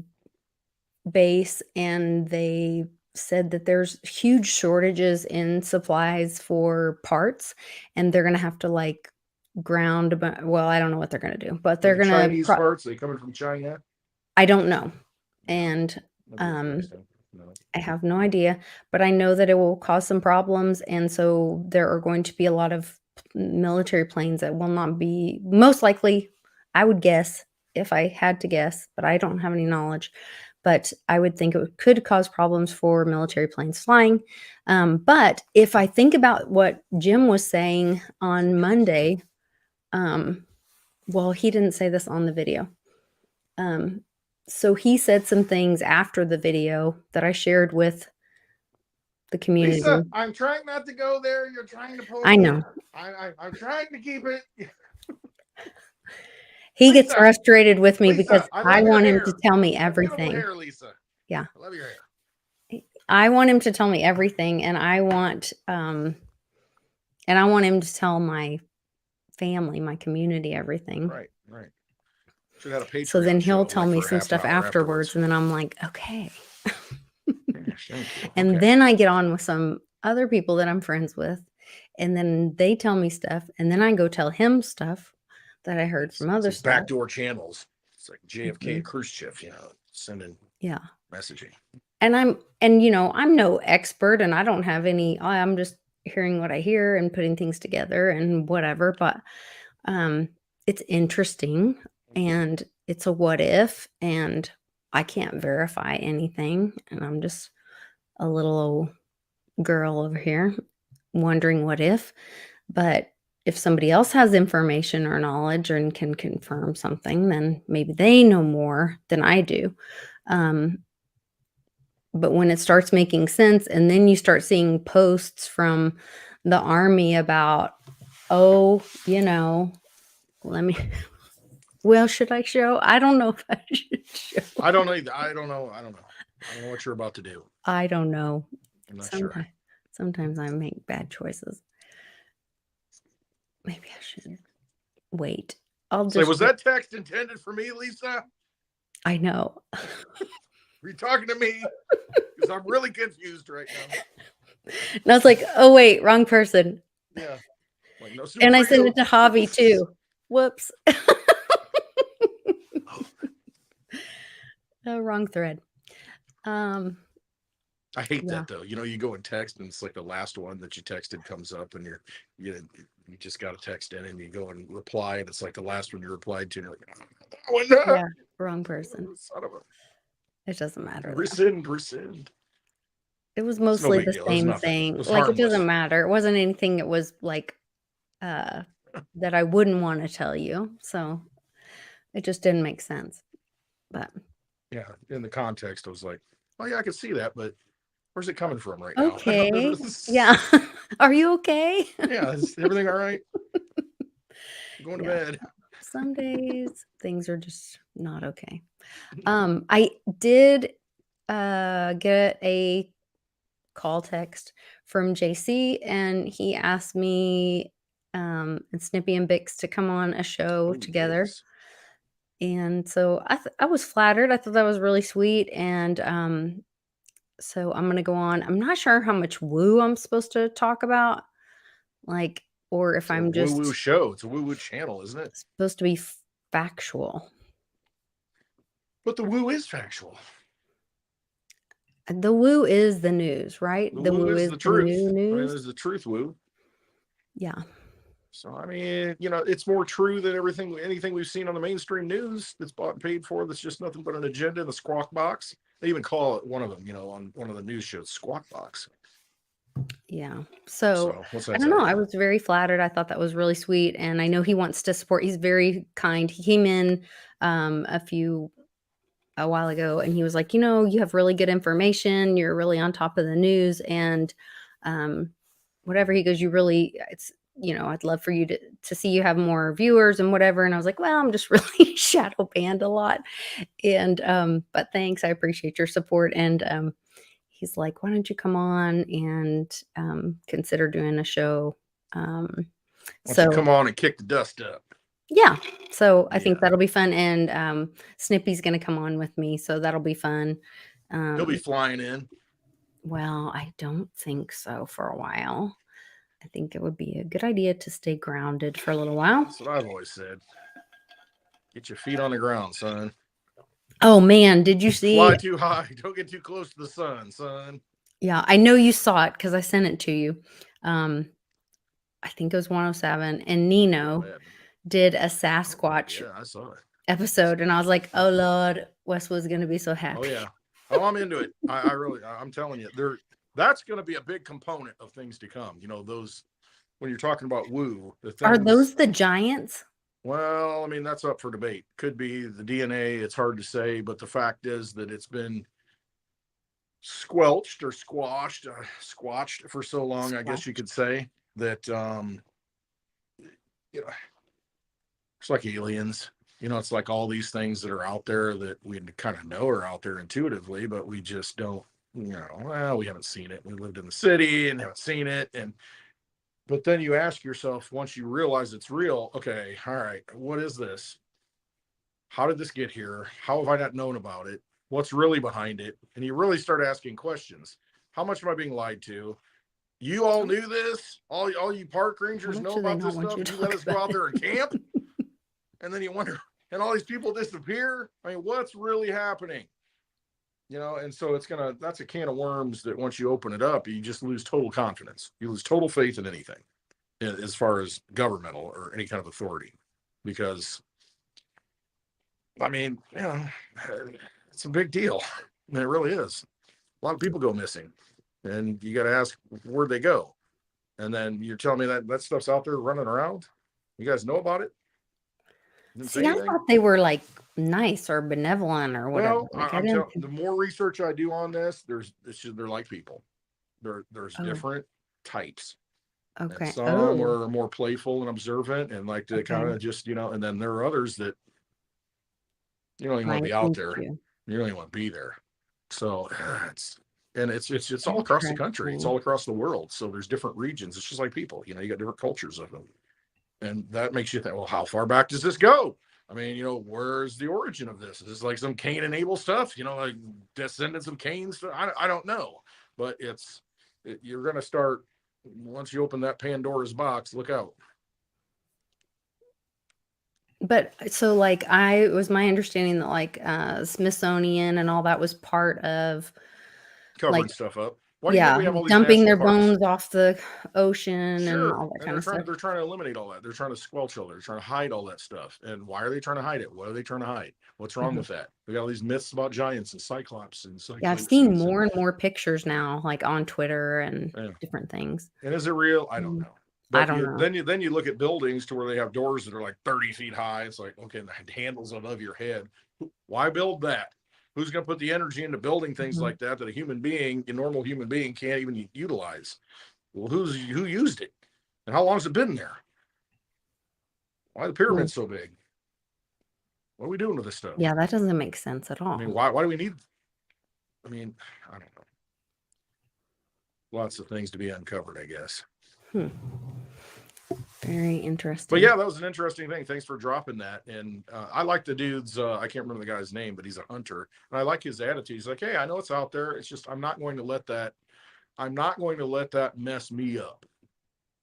base, and they said that there's huge shortages in supplies for parts, and they're going to have to like ground about, well, I don't know what they're going to do, but they're going to Chinese parts, they coming from China. I don't know. And That'd be interesting. No. I have no idea, but I know that it will cause some problems, and so there are going to be a lot of military planes that will not be most likely, I would guess, if I had to guess, but I don't have any knowledge, but I would think it could cause problems for military planes flying. But if I think about what Jim was saying on Monday, um, well, he didn't say this on the video. Um, so he said some things after the video that I shared with the community. Lisa, I'm trying not to go there. You're trying to pull I me. know. I'm trying to keep it. He gets Lisa, frustrated with me because Lisa, I I love your want him to hair. tell me Beautiful everything. hair, Lisa. Yeah. I love your hair. I want him to tell me everything, and I want him to tell my family, my community, everything. Right. Should have had a Patreon. So then he'll show, tell like, me for some half an stuff hour afterwards, and then I'm like, okay. Gosh, thank you. And Okay. then I get on with some other people that I'm friends with, and then they tell me stuff, and then I go tell him stuff that I heard from other It's stuff. backdoor channels. It's like JFK and Khrushchev, sending messaging. And I'm no expert, and I don't have any. I'm just hearing what I hear and putting things together and whatever. But it's interesting, and it's a what if, and I can't verify anything, and I'm just a little old girl over here wondering what if. But if somebody else has information or knowledge and can confirm something, then maybe they know more than I do. But when it starts making sense, and then you start seeing posts from the army about, oh, let me, well, should I show? I don't know if I should show. I don't know either. I don't know what you're about to do. I don't know. I'm not sure. Sometimes I make bad choices. Maybe I should wait. I'll Say, just. was that text intended for me, Lisa? I know. Were you talking to me? Because I'm really confused right now. And I was like, oh, wait, wrong person. Yeah. Like, no, and I sent it to Javi too. Whoops. Wrong thread. I hate that though. You go and text, and it's like the last one that you texted comes up, and you just got a text in, and you go and reply, and it's like the last one you replied to, and you're like, yeah, wrong person. Son of a... It doesn't matter. Rescind. It was mostly the same thing. It doesn't matter. It wasn't anything. It was like that I wouldn't want to tell you. So it just didn't make sense. But yeah, in the context, I was like, oh yeah, I can see that, but where's it coming from right now? Okay. Yeah. Are you okay? Yeah. Is everything all right? I'm going to bed. Some days things are just not okay. I did get a call text from JC, and he asked me and Snippy and Bix to come on a show together. Yes. And so I was flattered. I thought that was really sweet. And so I'm going to go on. I'm not sure how much woo I'm supposed to talk about, or if I'm just woo-woo show. It's a woo-woo channel, isn't it? Supposed to be factual. But the woo is factual. The woo is the news, right? The woo is the truth. New news. I mean, there's the truth woo. Yeah. So I mean, it's more true than anything we've seen on the mainstream news that's bought and paid for. That's just nothing but an agenda in the squawk box. They even call it one of them, on one of the news shows, squawk box. Yeah. So what's I that don't know. I was very flattered. I thought that was really sweet, and I know he wants to support. He's very kind. He came in a while ago, and he was like, you have really good information. You're really on top of the news, and whatever. He goes, I'd love for you to see you have more viewers and whatever. And I was like, well, I'm just really shadow banned a lot. And, but thanks. I appreciate your support. And, he's like, why don't you come on and, consider doing a show? So come on and kick the dust up. Yeah. So I think that'll be fun. And, Snippy's going to come on with me. So that'll be fun. He'll be flying in. Well, I don't think so for a while. I think it would be a good idea to stay grounded for a little while. That's what I've always said. Get your feet on the ground, son. Oh man, did you see? Fly too high. Don't get too close to the sun, son. Yeah, I know you saw it because I sent it to you. I think it was 107, and Oh, Nino man. did a Oh, Sasquatch yeah, I saw it. episode, and I was like, "Oh Lord, Westwood's gonna be so Oh, happy." yeah. Oh, I'm into it. I really, I'm telling you, that's going to be a big component of things to come. Those, when you're talking about woo, the Are things, those the giants? well, I mean, that's up for debate. Could be the DNA. It's hard to say, but the fact is that it's been squelched or squashed for so long, I guess you Squatch. could say that, you know, it's like aliens. It's like all these things that are out there that we kind of know are out there intuitively, but we just don't, well, we haven't seen it. We lived in the city and haven't seen it. But then you ask yourself, once you realize it's real, okay, all right, what is this? How did this get here? How have I not known about it? What's really behind it? And you really start asking questions. How much am I being lied to? You all How knew this? All you park how rangers much know do they about not this want stuff, you and to you let talk us go about out there and it? camp? And then you wonder, and all these people disappear? I mean, what's really happening? And so that's a can of worms that once you open it up, you just lose total confidence. You lose total faith in anything as far as governmental or any kind of authority. Because, I mean, it's a big deal. I mean, it really is. A lot of people go missing, and you got to ask, where'd they go? And then you're telling me that stuff's out there running around. You guys know about it? Didn't say See, I anything. thought they were like nice or benevolent or whatever. Well, Like I I'm didn't telling. think, The more research I do on this, they're like people. There's oh, different types, and okay. some Oh, are more playful and observant and like to kind okay. of just and then there are others that you don't even want to Might be out eat there. you. You don't even want to be there. So it's all across the country. It's Interesting. all across the world. So there's different regions. It's just like people. You got different cultures of them, and that makes you think, well, how far back does this go? I mean, where's the origin of this? Is this like some Cain and Abel stuff? Like descendants of Cain stuff? I don't know, but you're going to start once you open that Pandora's box. Look out. But so like it was my understanding that like Smithsonian and all that was part of like, Covering stuff up. Why do you think yeah, we have all these dumping national their parks? bones off the ocean and Sure, all that and kind they're of trying stuff. to they're trying to eliminate all that. They're trying to squelch all that. They're trying to hide all that stuff. And why are they trying to hide it? What are they trying to hide? What's wrong Mhm. with that? We got all these myths about giants and cyclops and Yeah, I've seen cyclopses and more and more pictures now, like on Twitter and yeah. different things. And is it real? I don't Mm, know. I But don't know. then you look at buildings to where they have doors that are like 30 feet high. It's like, okay, the handles above your head. Why build that? Who's going to put the energy into building things Mhm. like that a normal human being, can't even utilize? Well, who used it, and how long's it been there? Why are the Mm. pyramids so big? What are we doing with this stuff? Yeah, that doesn't make sense at I mean, all. why do we need? I mean, I don't know. Lots of things to be uncovered, I guess. Hmm. Very But interesting. yeah, that was an interesting thing. Thanks for dropping that. And I like the dude's. I can't remember the guy's name, but he's a hunter, and I like his attitude. He's like, "Hey, I know it's out there. It's just I'm not going to let that. I'm not going to let that mess me up,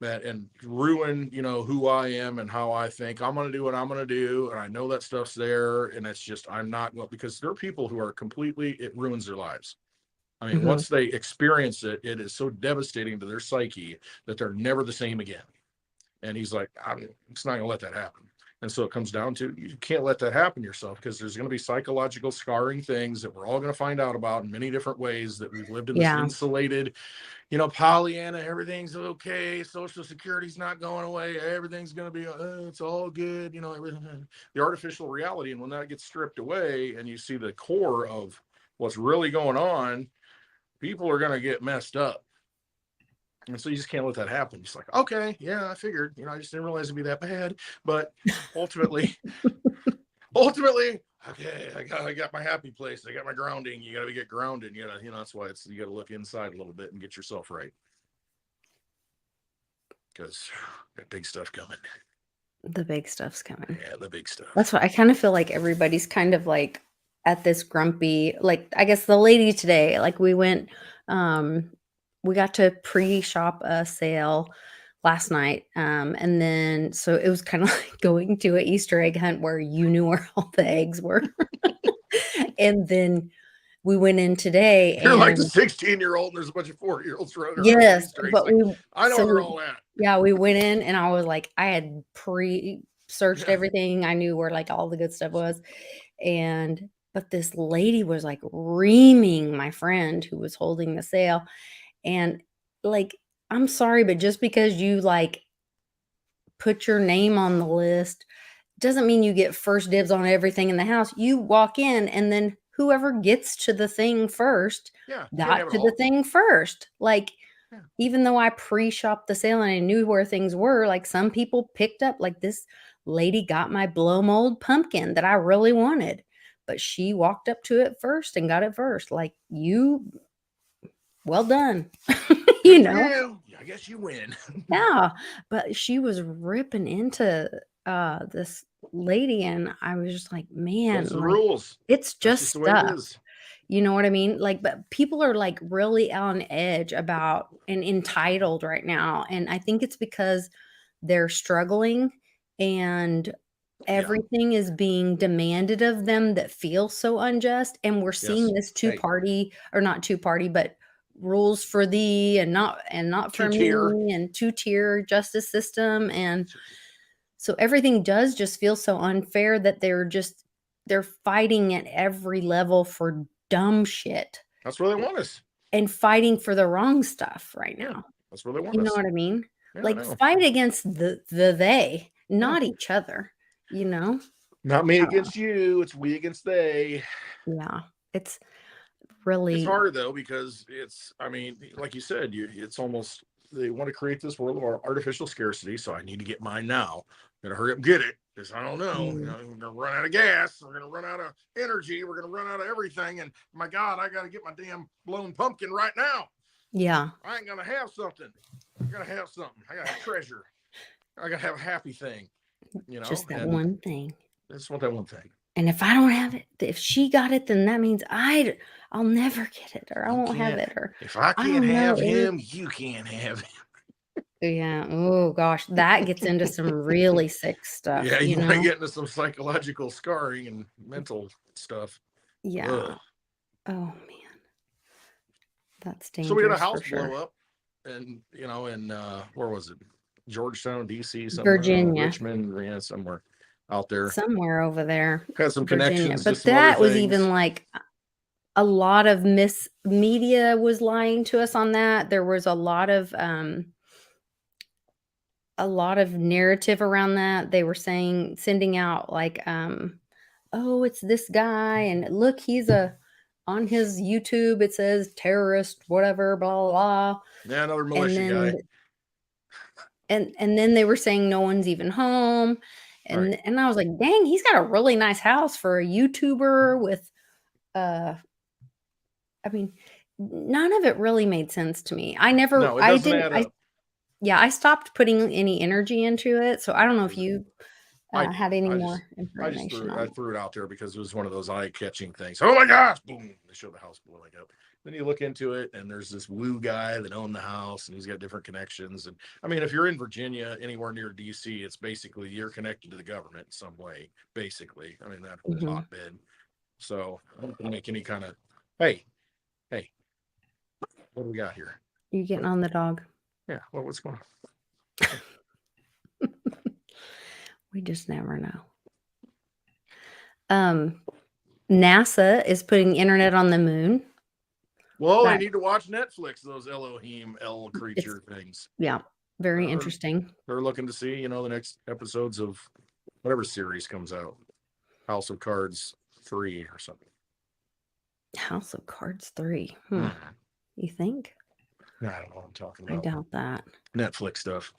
that and ruin who I am and how I think. I'm going to do what I'm going to do, and I know that stuff's there, and it's just I'm not because there are people who are completely. It ruins their lives. I mean, Mhm. once they experience it, it is so devastating to their psyche that they're never the same again. And he's like, I'm just not going to let that happen. And so it comes down to you can't let that happen yourself because there's going to be psychological scarring things that we're all going to find out about in many different ways that we've lived in this Yeah. insulated, Pollyanna, everything's okay. Social Security's not going away. Everything's going to be, it's all good. Everything, the artificial reality. And when that gets stripped away and you see the core of what's really going on, people are going to get messed up. And so you just can't let that happen. Just like, okay, yeah, I figured, I just didn't realize it'd be that bad. But ultimately, ultimately, okay, I got my happy place. I got my grounding. You got to get grounded. That's why you got to look inside a little bit and get yourself right. Because that big stuff coming. The big stuff's coming. Yeah, the big stuff. That's what I kind of feel like everybody's kind of like at this grumpy, like I guess the lady today, like um, we got to pre-shop a sale last night. And then so it was kind of like going to an Easter egg hunt where you knew where all the eggs were. And then we went in today You're like the and 16-year-old, and there's a bunch of 4-year-olds running around the yes, streets. but Like, we I know where they're so all at. yeah, we went in and I was like, I had searched Yeah. everything. I knew where like all the good stuff was. And but this lady was like reaming my friend who was holding the sale. And like, I'm sorry, but just because you like put your name on the list doesn't mean you get first dibs on everything in the house. You walk in and then whoever gets to the thing first Yeah. You can't got have it to the all. thing first. Like, Yeah. even though I pre-shopped the sale and I knew where things were, like some people picked up, like this lady got my blow mold pumpkin that I really wanted, but she walked up to it first and got it first. Like, well done. Good for know? you. Yeah, I guess you win. Yeah, but she was ripping into this lady and I was just like, man, Those are the like rules. it's That's just just the way it stuff. is. You know what I mean? Like, but people are like really on edge about and entitled right now. And I think it's because they're struggling and Yeah. everything is being demanded of them that feels so unjust. And we're seeing Yes. this Hey, two-party or not two-party, but rules for thee and not for two-tier. me and two-tier justice system. And so everything does just feel so unfair that they're fighting at every level for dumb shit That's where they want us. and fighting for the wrong stuff right Yeah. now. That's where they want You know us. what I mean? Yeah, I Like know. fight against the they, not each other, you know? Not me against you. It's we against they. Yeah. It's It's really hard though because I mean, like you said, it's almost they want to create this world of artificial scarcity. So I need to get mine now. I'm gonna hurry up and get it because I don't know. You know, we're gonna run out of gas. We're gonna run out of energy. We're gonna run out of everything. And my God, I gotta get my damn blown pumpkin right now. yeah. I ain't gonna have something. I gotta have something. I gotta have treasure. I gotta have a happy thing. You know, Just that and one thing. I just want that one thing. And if I don't have it, if she got it, then that means I'll never get it or I won't have it or if I I can't don't know. have him, you can't have him. Yeah. Oh gosh, that gets into some really sick stuff. Yeah, you you might know? get into some psychological scarring and mental stuff. Yeah. Ugh. Oh man, that's dangerous. So we had a house for sure. blow up, and in where was it? Georgetown, DC, somewhere, Virginia, Richmond, yeah, somewhere out there. somewhere over there, Had some Virginia. connections to But some other that was even things. like a lot of media was lying to us on that. There was a lot of narrative around that. They were sending out like oh, it's this guy and look, he's on his YouTube it says terrorist whatever blah blah blah. Yeah, another And militia then guy. and then they were saying no one's even home. And Right. and I was like, dang, he's got a really nice house for a YouTuber with I mean, none of it really made sense to me. No, it I doesn't didn't add up. yeah, I stopped putting any energy into it. So I don't know if you I had did. any I more just information I on it. threw it out there because it was one of those eye-catching things. Oh my gosh! Boom! They show the house blowing up. Then you look into it, and there's this woo guy that owned the house, and he's got different connections. And I mean, if you're in Virginia, anywhere near DC, it's basically you're connected to the government in some way. Basically, I mean that whole Mhm. hotbed. So I don't make any kind of hey, what do we got here? You getting on the dog? Yeah, what's going on? We just never know. NASA is putting internet on the moon. Well, they That need to watch Netflix. Those Elohim L creature things. yeah, very interesting. They're looking to see, the next episodes of whatever series comes out. House of Cards 3 or something. House of Cards 3. Mm. You think? I don't know what I'm talking I about. doubt that. Netflix stuff.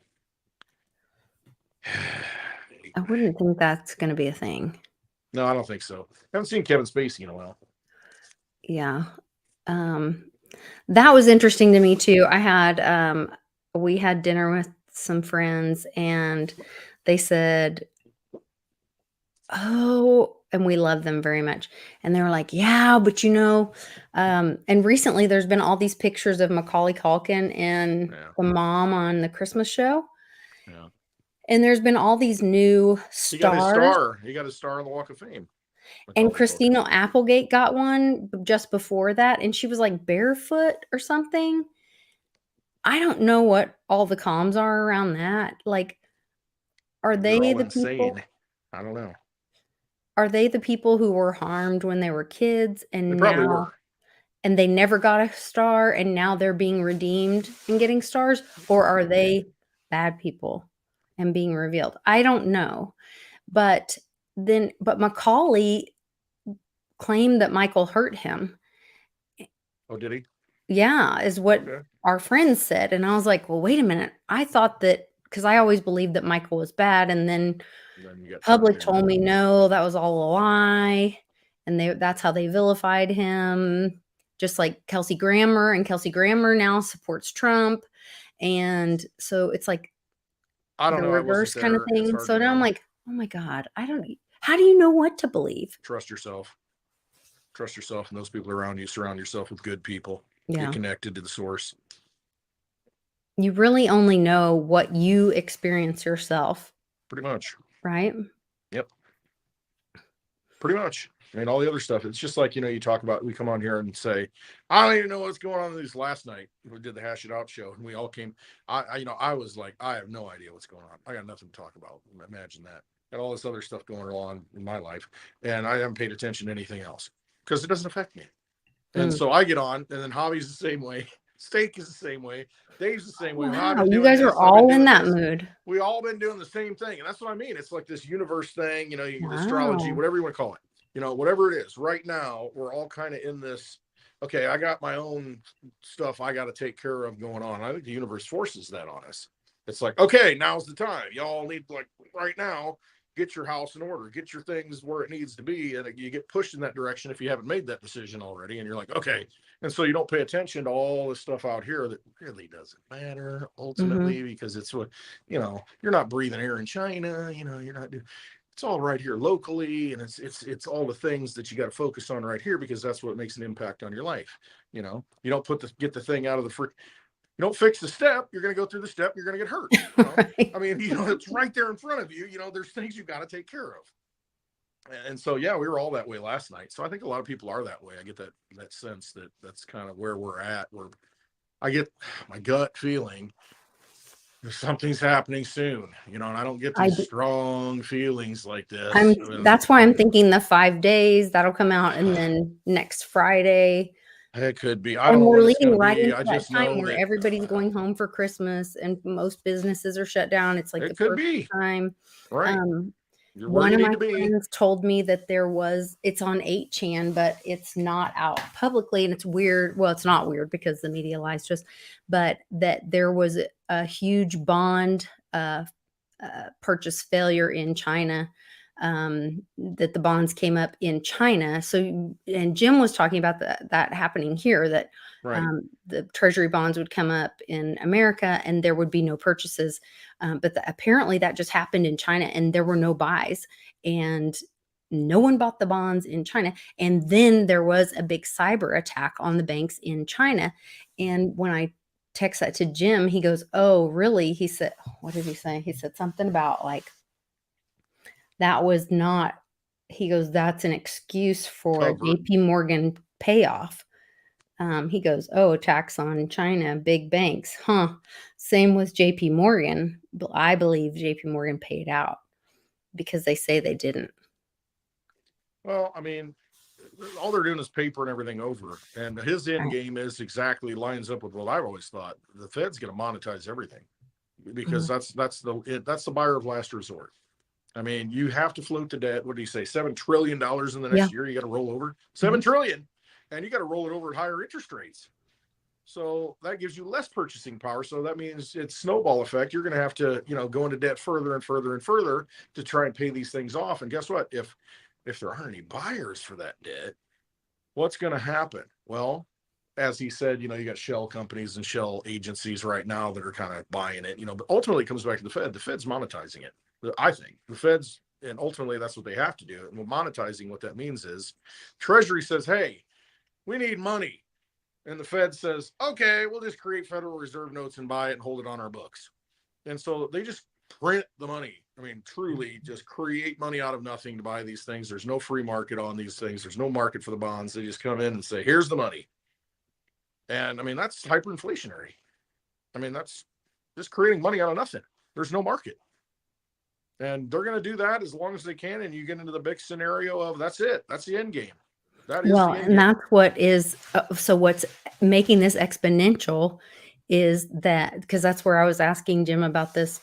I wouldn't think that's going to be a thing. No, I don't think so. I haven't seen Kevin Spacey in a while. Yeah. That was interesting to me too. We had dinner with some friends and they said, oh, and we love them very much. And they were like, yeah, but and recently there's been all these pictures of Macaulay Culkin and the mom on the Christmas show. Yeah. And there's been all these new He got his stars. star. He got his star on the Walk of Fame. And Macaulay Culkin. Christina Applegate got one just before that, and she was, like, barefoot or something. I don't know what all the comms are around that. Like, are They're they all the people insane. I don't know. are they the people who were harmed when they were kids They and probably were. they never got a star and now they're being redeemed and getting stars? Or are they bad people and being revealed? I don't know. But Macaulay claimed that Michael hurt him. Oh, did he? Yeah, is what Okay. our friends said, and I was like, "Well, wait a minute. I thought that because I always believed that Michael was bad, and then And then you got turned public into told me, it. no, that was all a lie, and that's how they vilified him, just like Kelsey Grammer, and Kelsey Grammer now supports Trump, and so it's like I don't the know. I wasn't reverse kind of there. It's thing. hard to So now I'm know. like, "Oh my god, I don't how do you know what to believe?" Trust yourself. Trust yourself and those people around you. Surround yourself with good people. Get Yeah. connected to the source. You really only know what you experience yourself, Pretty much. right? Yep. Pretty much. I mean, all the other stuff. It's just like, you talk about, we come on here and say, I don't even know what's going on in these last night. We did the Hash It Out show and we all came. I was like, I have no idea what's going on. I got nothing to talk about. Imagine that. Got all this other stuff going on in my life. And I haven't paid attention to anything else because it doesn't affect me. And Mm. so I get on, and then Hobby's the same way. Steak is the same way. Dave's the same way. I've Wow, been you doing guys are this. I've been all in doing that this. mood. We all been doing the same thing. And that's what I mean. It's like this universe thing, astrology, Wow. whatever you want to call it. Whatever it is. Right now, we're all kind of in this. Okay, I got my own stuff I got to take care of going on. I think the universe forces that on us. It's like, okay, now's the time. Y'all need, like, right now, get your house in order, get your things where it needs to be. And you get pushed in that direction if you haven't made that decision already. And you're like, okay. And so you don't pay attention to all this stuff out here that really doesn't matter ultimately, because it's what, you're not breathing air in China, you're not doing, it's all right here locally. And it's all the things that you got to focus on right here, because that's what makes an impact on your life. You don't get the thing out of the you don't fix the step, you're going to go through the step, you're going to get hurt. Right. I mean, it's right there in front of you. There's things you got to take care of. And so, yeah, we were all that way last night. So I think a lot of people are that way. I get that sense that that's kind of where we're at, where I get my gut feeling something's happening soon, and I don't get these strong feelings like this. That's why I'm thinking the 5 days that'll come out, and then next Friday. It could be. I don't And know we're what it's going leading to right be. into I that just time know where that everybody's going home for Christmas and most businesses are shut down. It's like the it could perfect be. time. Right. You're where One you of need my to be. friends told me that it's on 8chan, but it's not out publicly, and it's weird. Well, it's not weird because the media lies just, but that there was a huge bond purchase failure in China, that the bonds came up in China. So, and Jim was talking about that happening here, that Right. the treasury bonds would come up in America and there would be no purchases. But apparently that just happened in China and there were no buys, and no one bought the bonds in China. And then there was a big cyber attack on the banks in China. And when I text that to Jim, he goes, "Oh, really?" He said, what did he say? He said something about like, that was not, he goes, "That's an excuse for a Cover. JP Morgan payoff." He goes, "Oh, attacks on China, big banks. Huh. Same with JP Morgan. I believe JP Morgan paid out because they say they didn't." Well, I mean, all they're doing is paper and everything over. And his end game is exactly lines up with what I've always thought. The Fed's going to monetize everything, because that's the buyer of last resort. I mean, you have to float the debt. What do you say? $7 trillion in the next year. You got to roll over $7 trillion, and you got to roll it over at higher interest rates. So that gives you less purchasing power. So that means it's snowball effect. You're going to have to, go into debt further and further and further to try and pay these things off. And guess what? If there aren't any buyers for that debt, what's going to happen? Well, as he said, you got shell companies and shell agencies right now that are kind of buying it, but ultimately it comes back to the Fed. The Fed's monetizing it. I think the Fed's, and ultimately that's what they have to do. And monetizing, what that means is Treasury says, hey, we need money. And the Fed says, okay, we'll just create Federal Reserve notes and buy it and hold it on our books. And so they just print the money. I mean, truly just create money out of nothing to buy these things. There's no free market on these things. There's no market for the bonds. They just come in and say, here's the money. And I mean, that's hyperinflationary. I mean, that's just creating money out of nothing. There's no market. And they're going to do that as long as they can. And you get into the big scenario of that's it. That's the end game. That is Well, the end and game. that's what is so what's making this exponential is that, because that's where I was asking Jim about this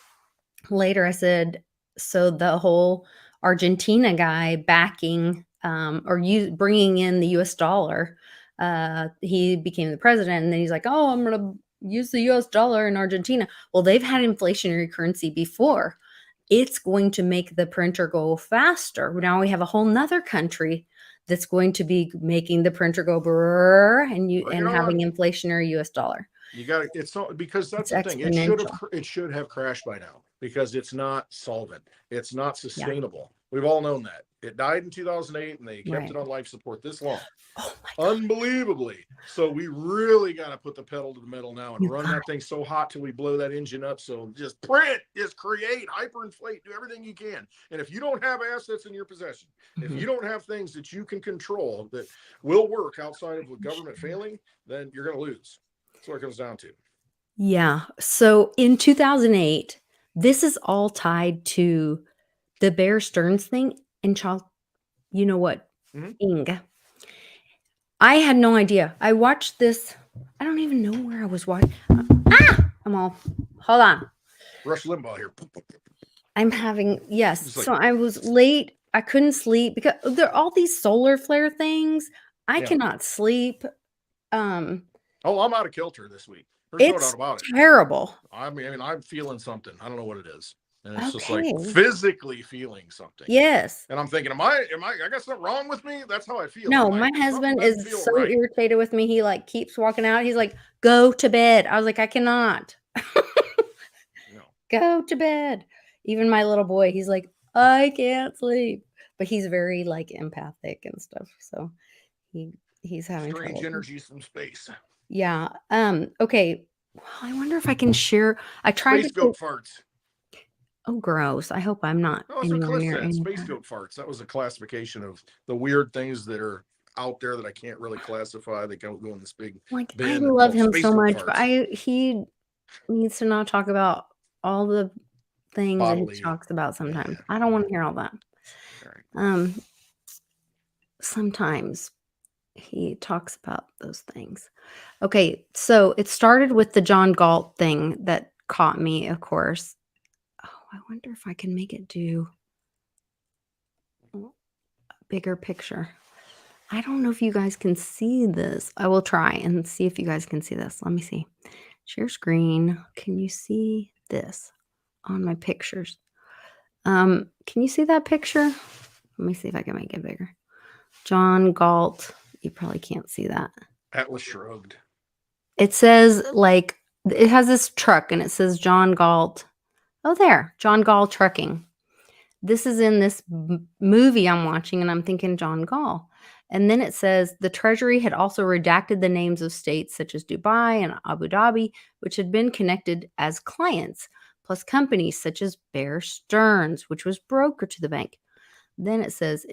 later. I said, so the whole Argentina guy backing bringing in the US dollar, he became the president, and then he's like, oh, I'm going to use the US dollar in Argentina. Well, they've had inflationary currency before. It's going to make the printer go faster. Now we have a whole nother country that's going to be making the printer go brrr, and having inflationary US dollar. You got it's so because that's It's the thing. It should have crashed by now because it's not solvent. It's not sustainable. Yeah. We've all known that. It died in 2008 and they kept it on life support this long. Oh my God. Unbelievably. So we really got to put the pedal to the metal now and run that thing so hot till we blow that engine up. So just print, just create, hyperinflate, do everything you can. And if you don't have assets in your possession, if you don't have things that you can control that will work outside of government failing, then you're going to lose. That's what it comes down to. Yeah. So in 2008, this is all tied to the Bear Stearns thing. And Charles, you know what? Inga. I had no idea. I watched this. I don't even know where I was watching. Hold on. Rush Limbaugh here. I'm having, yes. So I was late. I couldn't sleep because there are all these solar flare things. I cannot sleep. I'm out of kilter this week. There's no doubt about it. Terrible. I mean, I'm feeling something. I don't know what it is. And it's just like physically feeling something. Yes. And I'm thinking, I got something wrong with me? That's how I feel. No, my husband is so irritated with me. He like keeps walking out. He's like, go to bed. I was like, I cannot. No. Go to bed. Even my little boy, he's like, I can't sleep. But he's very like empathic and stuff. So he's having strange energies from space. Yeah. Okay. Well, I wonder if I can share. I tried Space goat farts. Oh, gross. I hope I'm not. No, that's what Cliff said. Space goat farts. That was a classification of the weird things that are out there that I can't really classify. They don't go in this big bin. I love him so much, but he needs to not talk about all the things that he talks about sometimes. I don't want to hear all that. Right. Sometimes he talks about those things. Okay, so it started with the John Galt thing that caught me, of course. Oh, I wonder if I can make it do a bigger picture. I don't know if you guys can see this. I will try and see if you guys can see this. Let me see. Share screen. Can you see this on my pictures? Can you see that picture? Let me see if I can make it bigger. John Galt. You probably can't see that. Atlas shrugged. It says like, it has this truck and it says John Galt. Oh, there. John Gall Trucking. This is in this movie I'm watching, and I'm thinking John Gall. And then it says the Treasury had also redacted the names of states such as Dubai and Abu Dhabi, which had been connected as clients, plus companies such as Bear Stearns, which was broker to the bank. Then it says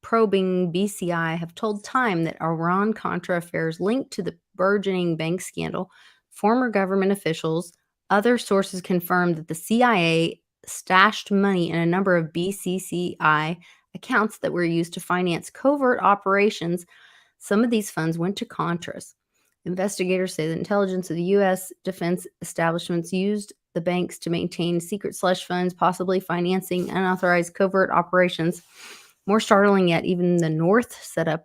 probing BCI have told Time that Iran-Contra affairs linked to the burgeoning bank scandal. Former government officials, other sources confirmed that the CIA stashed money in a number of BCCI accounts that were used to finance covert operations. Some of these funds went to Contras. Investigators say the intelligence of the U.S. defense establishments used the banks to maintain secret slush funds, possibly financing unauthorized covert operations. More startling yet, even the North set up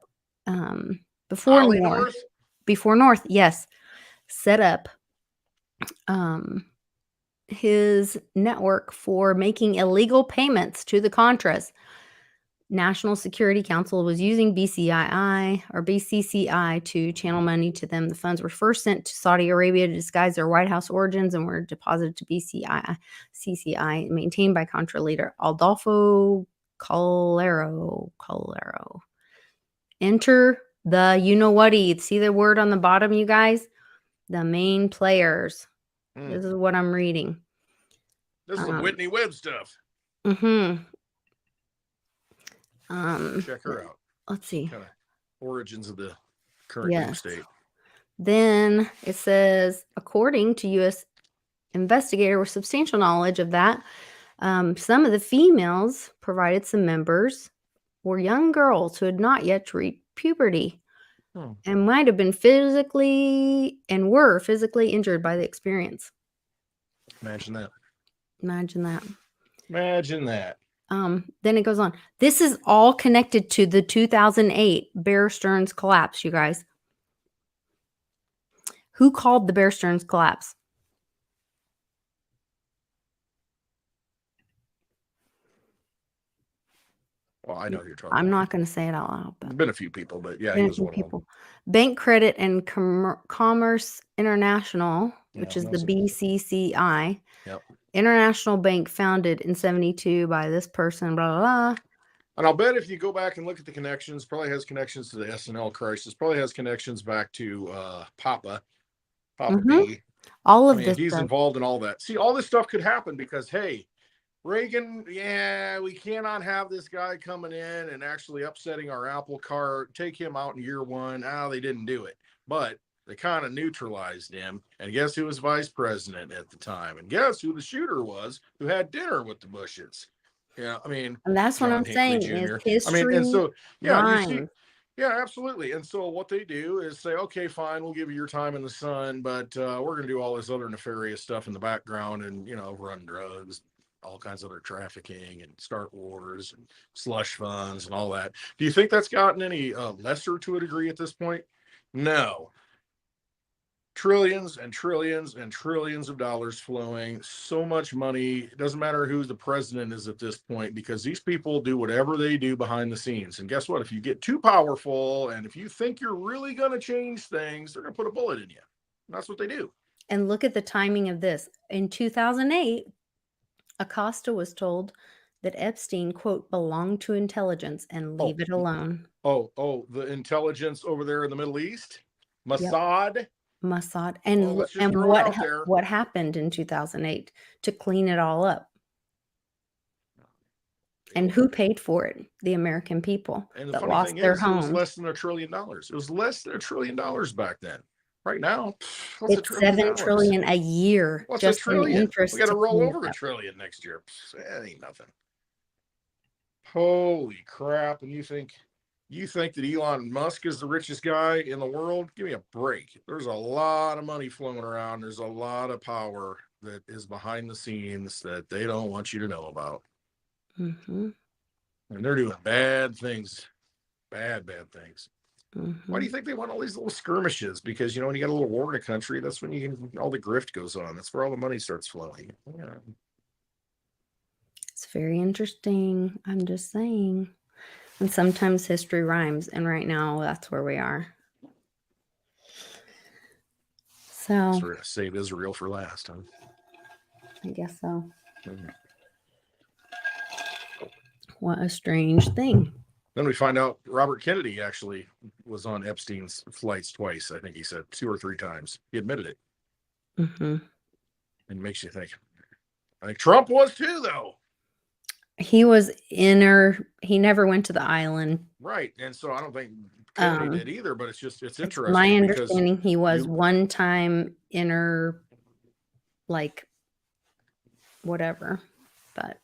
before North, yes, set up his network for making illegal payments to the Contras. National Security Council was using BCCI to channel money to them. The funds were first sent to Saudi Arabia to disguise their White House origins and were deposited to CCI, maintained by Contra leader Adolfo Calero. Enter the you-know-what-y. See the word on the bottom, you guys? The main players. This is what I'm reading. This is some Whitney Webb stuff. Mm-hmm. Check her out. Let's see. Kind of origins of the current deep state. Then it says, according to U.S. investigator with substantial knowledge of that, some of the females provided some members were young girls who had not yet reached puberty and might have been physically injured by the experience. Imagine that. Imagine that. Imagine that. Then it goes on. This is all connected to the 2008 Bear Stearns collapse, you guys. Who called the Bear Stearns collapse? Well, I know who you're talking about. I'm not going to say it out loud. There's been a few people, but yeah, he was one of them. Bank Credit and Commerce International, which is the BCCI. Yep. International bank founded in 1972 by this person, blah, blah, blah. And I'll bet if you go back and look at the connections, probably has connections to the SNL crisis, probably has connections back to Papa B. All of this he's stuff. Involved in all that. See, all this stuff could happen because, hey, Reagan, we cannot have this guy coming in and actually upsetting our apple cart. Take him out in year one. They didn't do it. But they kind of neutralized him. And guess who was vice president at the time? And guess who the shooter was who had dinner with the Bushes? Yeah, and that's what I'm saying. Is history and so, yeah, rhymes. you see, yeah, absolutely. And so what they do is say, okay, fine, we'll give you your time in the sun, but we're going to do all this other nefarious stuff in the background and, run drugs, all kinds of other trafficking and start wars and slush funds and all that. Do you think that's gotten any lesser to a degree at this point? No. Trillions and trillions and trillions of dollars flowing, so much money. It doesn't matter who the president is at this point, because these people do whatever they do behind the scenes. And guess what? If you get too powerful and if you think you're really going to change things, they're going to put a bullet in you. And that's what they do. And look at the timing of this. In 2008, Acosta was told that Epstein, quote, belonged to intelligence and leave it alone. The intelligence over there in the Middle East? Mossad? Yep. Mossad. And what happened in 2008 to clean it all up? And who paid for it? The American people that lost their homes. It was less than $1 trillion. It was less than $1 trillion back then. Right now, it's $7 trillion a year. What's just $1 trillion? Interest. We got to roll over $1 trillion next year. That ain't nothing. Holy crap! And you think that Elon Musk is the richest guy in the world? Give me a break. There's a lot of money flowing around. There's a lot of power that is behind the scenes that they don't want you to know about. Mm-hmm. And they're doing bad things. Bad things. Mm-hmm. Why do you think they want all these little skirmishes? Because, when you got a little war in a country, that's when all the grift goes on. That's where all the money starts flowing. Yeah. It's very interesting. I'm just saying. And sometimes history rhymes. And right now, that's where we are. So. We're going to save Israel for last, huh? I guess so. Mm-hmm. What a strange thing. Then we find out Robert Kennedy actually was on Epstein's flights twice. I think he said 2 or 3 times. He admitted it. Mm-hmm. And it makes you think. I think Trump was too, though. He never went to the island. Right. And so I don't think Kennedy did either, but it's interesting. My understanding, he was one time whatever, but.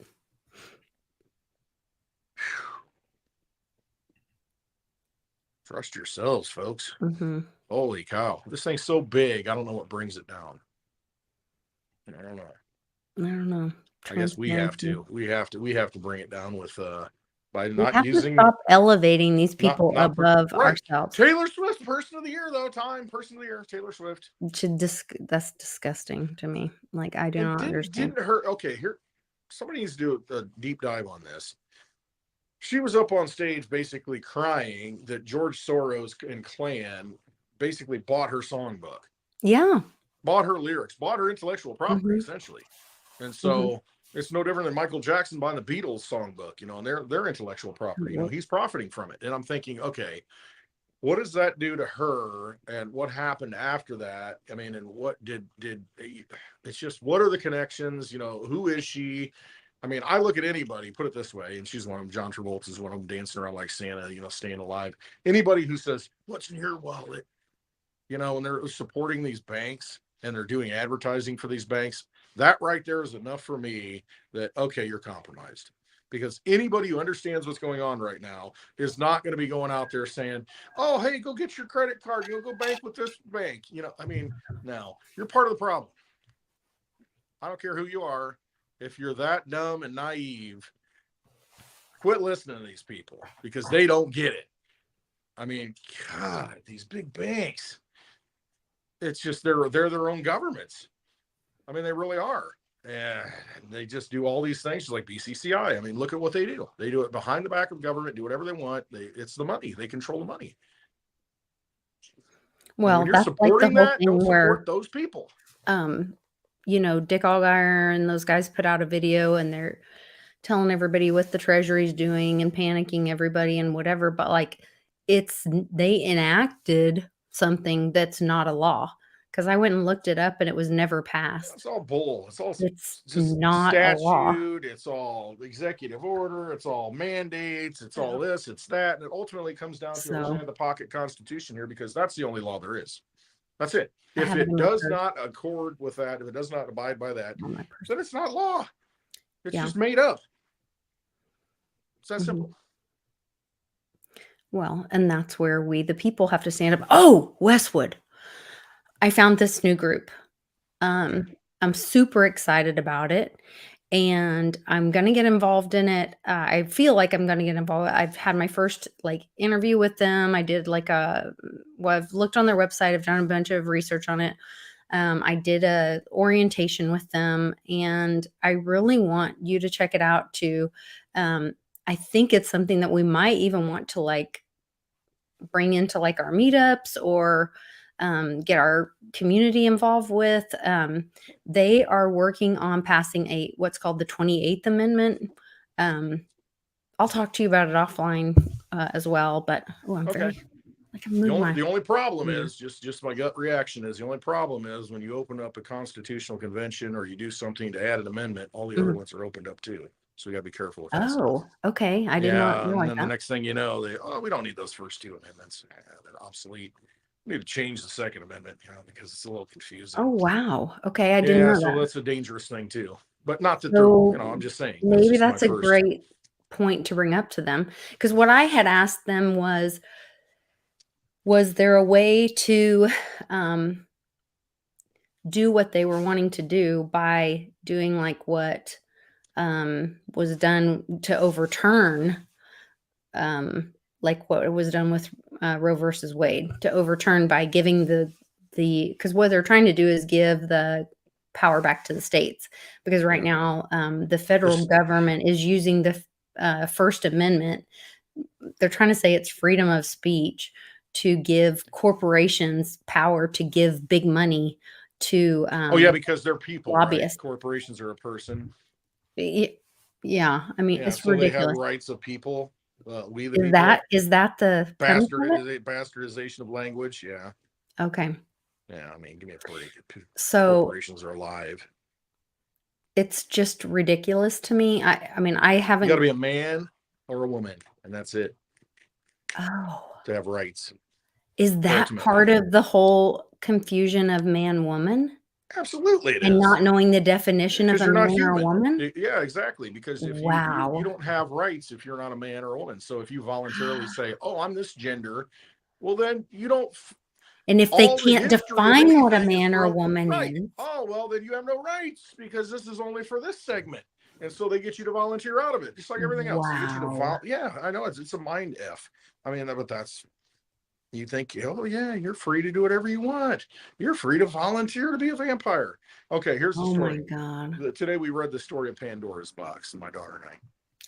Trust yourselves, folks. Mm-hmm. Holy cow. This thing's so big. I don't know what brings it down. I don't know. I guess we have to. We have to bring it down with by not using. Stop elevating these people above ourselves. Taylor Swift, Person of the Year, though. Person of the Year, Taylor Swift. That's disgusting to me. I do not understand. Didn't her? Okay, here. Somebody needs to do a deep dive on this. She was up on stage basically crying that George Soros and Klan basically bought her songbook. Yeah. Bought her lyrics, bought her intellectual property, essentially. And so it's no different than Michael Jackson buying the Beatles songbook, and their intellectual property. He's profiting from it. And I'm thinking, okay, what does that do to her, and what happened after that? I mean, and what did it's just, what are the connections? Who is she? I mean, I look at anybody, put it this way, and she's one of them. John Travolta is one of them, dancing around like Santa, staying alive. Anybody who says, "What's in your wallet?" And they're supporting these banks and they're doing advertising for these banks, that right there is enough for me that, okay, you're compromised. Because anybody who understands what's going on right now is not going to be going out there saying, "Oh, hey, go get your credit card. Go bank with this bank." I mean, no, you're part of the problem. I don't care who you are. If you're that dumb and naive, quit listening to these people because they don't get it. I mean, God, these big banks, it's just they're their own governments. I mean, they really are. And they just do all these things like BCCI. I mean, look at what they do. They do it behind the back of government, do whatever they want. It's the money. They control the money. And Well, when you're that's like the supporting whole that, don't thing support where, those people. Dick Allgaier and those guys put out a video and they're telling everybody what the Treasury's doing and panicking everybody and whatever. But like, they enacted something that's not a law, because I went and looked it up and it was never passed. It's all bull. It's all It's just not a law. statute. It's all executive order. It's all mandates. It's all this, it's that. And it ultimately comes down to a line of the pocket constitution here, because that's the only law there is. That's it. If it does not accord with that, if it does not abide by that, then it's not law. It's just made up. It's that simple. Well, and that's where we, the people, have to stand up. Oh, Westwood. I found this new group. I'm super excited about it, and I'm going to get involved in it. I feel like I'm going to get involved. I've had my first interview with them. I did I've looked on their website. I've done a bunch of research on it. I did a orientation with them, and I really want you to check it out too. I think it's something that we might even want to bring into our meetups, or get our community involved with. They are working on passing what's called the 28th Amendment. I'll talk to you about it offline as well, but I'm very the only problem is just my gut reaction is, the only problem is when you open up a constitutional convention or you do something to add an amendment, all the other ones are opened up too. So we got to be careful with that. Oh, okay. I did not know. And then the next thing you know, we don't need those first two amendments. They're obsolete. We need to change the Second Amendment, because it's a little confusing. Oh, wow. Okay. I didn't know that. So that's a dangerous thing too. But not that I'm just saying. Maybe that's a great point to bring up to them. Because what I had asked them was there a way to do what they were wanting to do by doing what was done to overturn what was done with Roe versus Wade, to overturn by giving because what they're trying to do is give the power back to the states, because right now the federal government is using the First Amendment. They're trying to say it's freedom of speech to give corporations power to give big money to because they're people, lobbyists. Right? Corporations are a person. Yeah, I mean, it's so ridiculous. They have rights of people. We the is people. That the bastardization of language? Yeah. Okay. Yeah, I mean, give me a break. So corporations are alive. It's just ridiculous to me. I mean, I haven't. You got to be a man or a woman, and that's it. Oh. To have rights. Is that part of the whole confusion of man-woman? Absolutely, it and is. Not knowing the definition of a man or a woman? Yeah, exactly. Because if you don't have rights if you're not a man or a woman. So if you voluntarily say, "Oh, I'm this gender," well, then you don't. And if they can't define what a man or a woman is, oh well, then you have no rights, because this is only for this segment. And so they get you to volunteer out of it, just like everything else. They get you to yeah, I know it's a mind F. I mean, but that's. You think, oh yeah, you're free to do whatever you want. You're free to volunteer to be a vampire. Okay, here's the story. Oh my God. Today we read the story of Pandora's box, my daughter and I.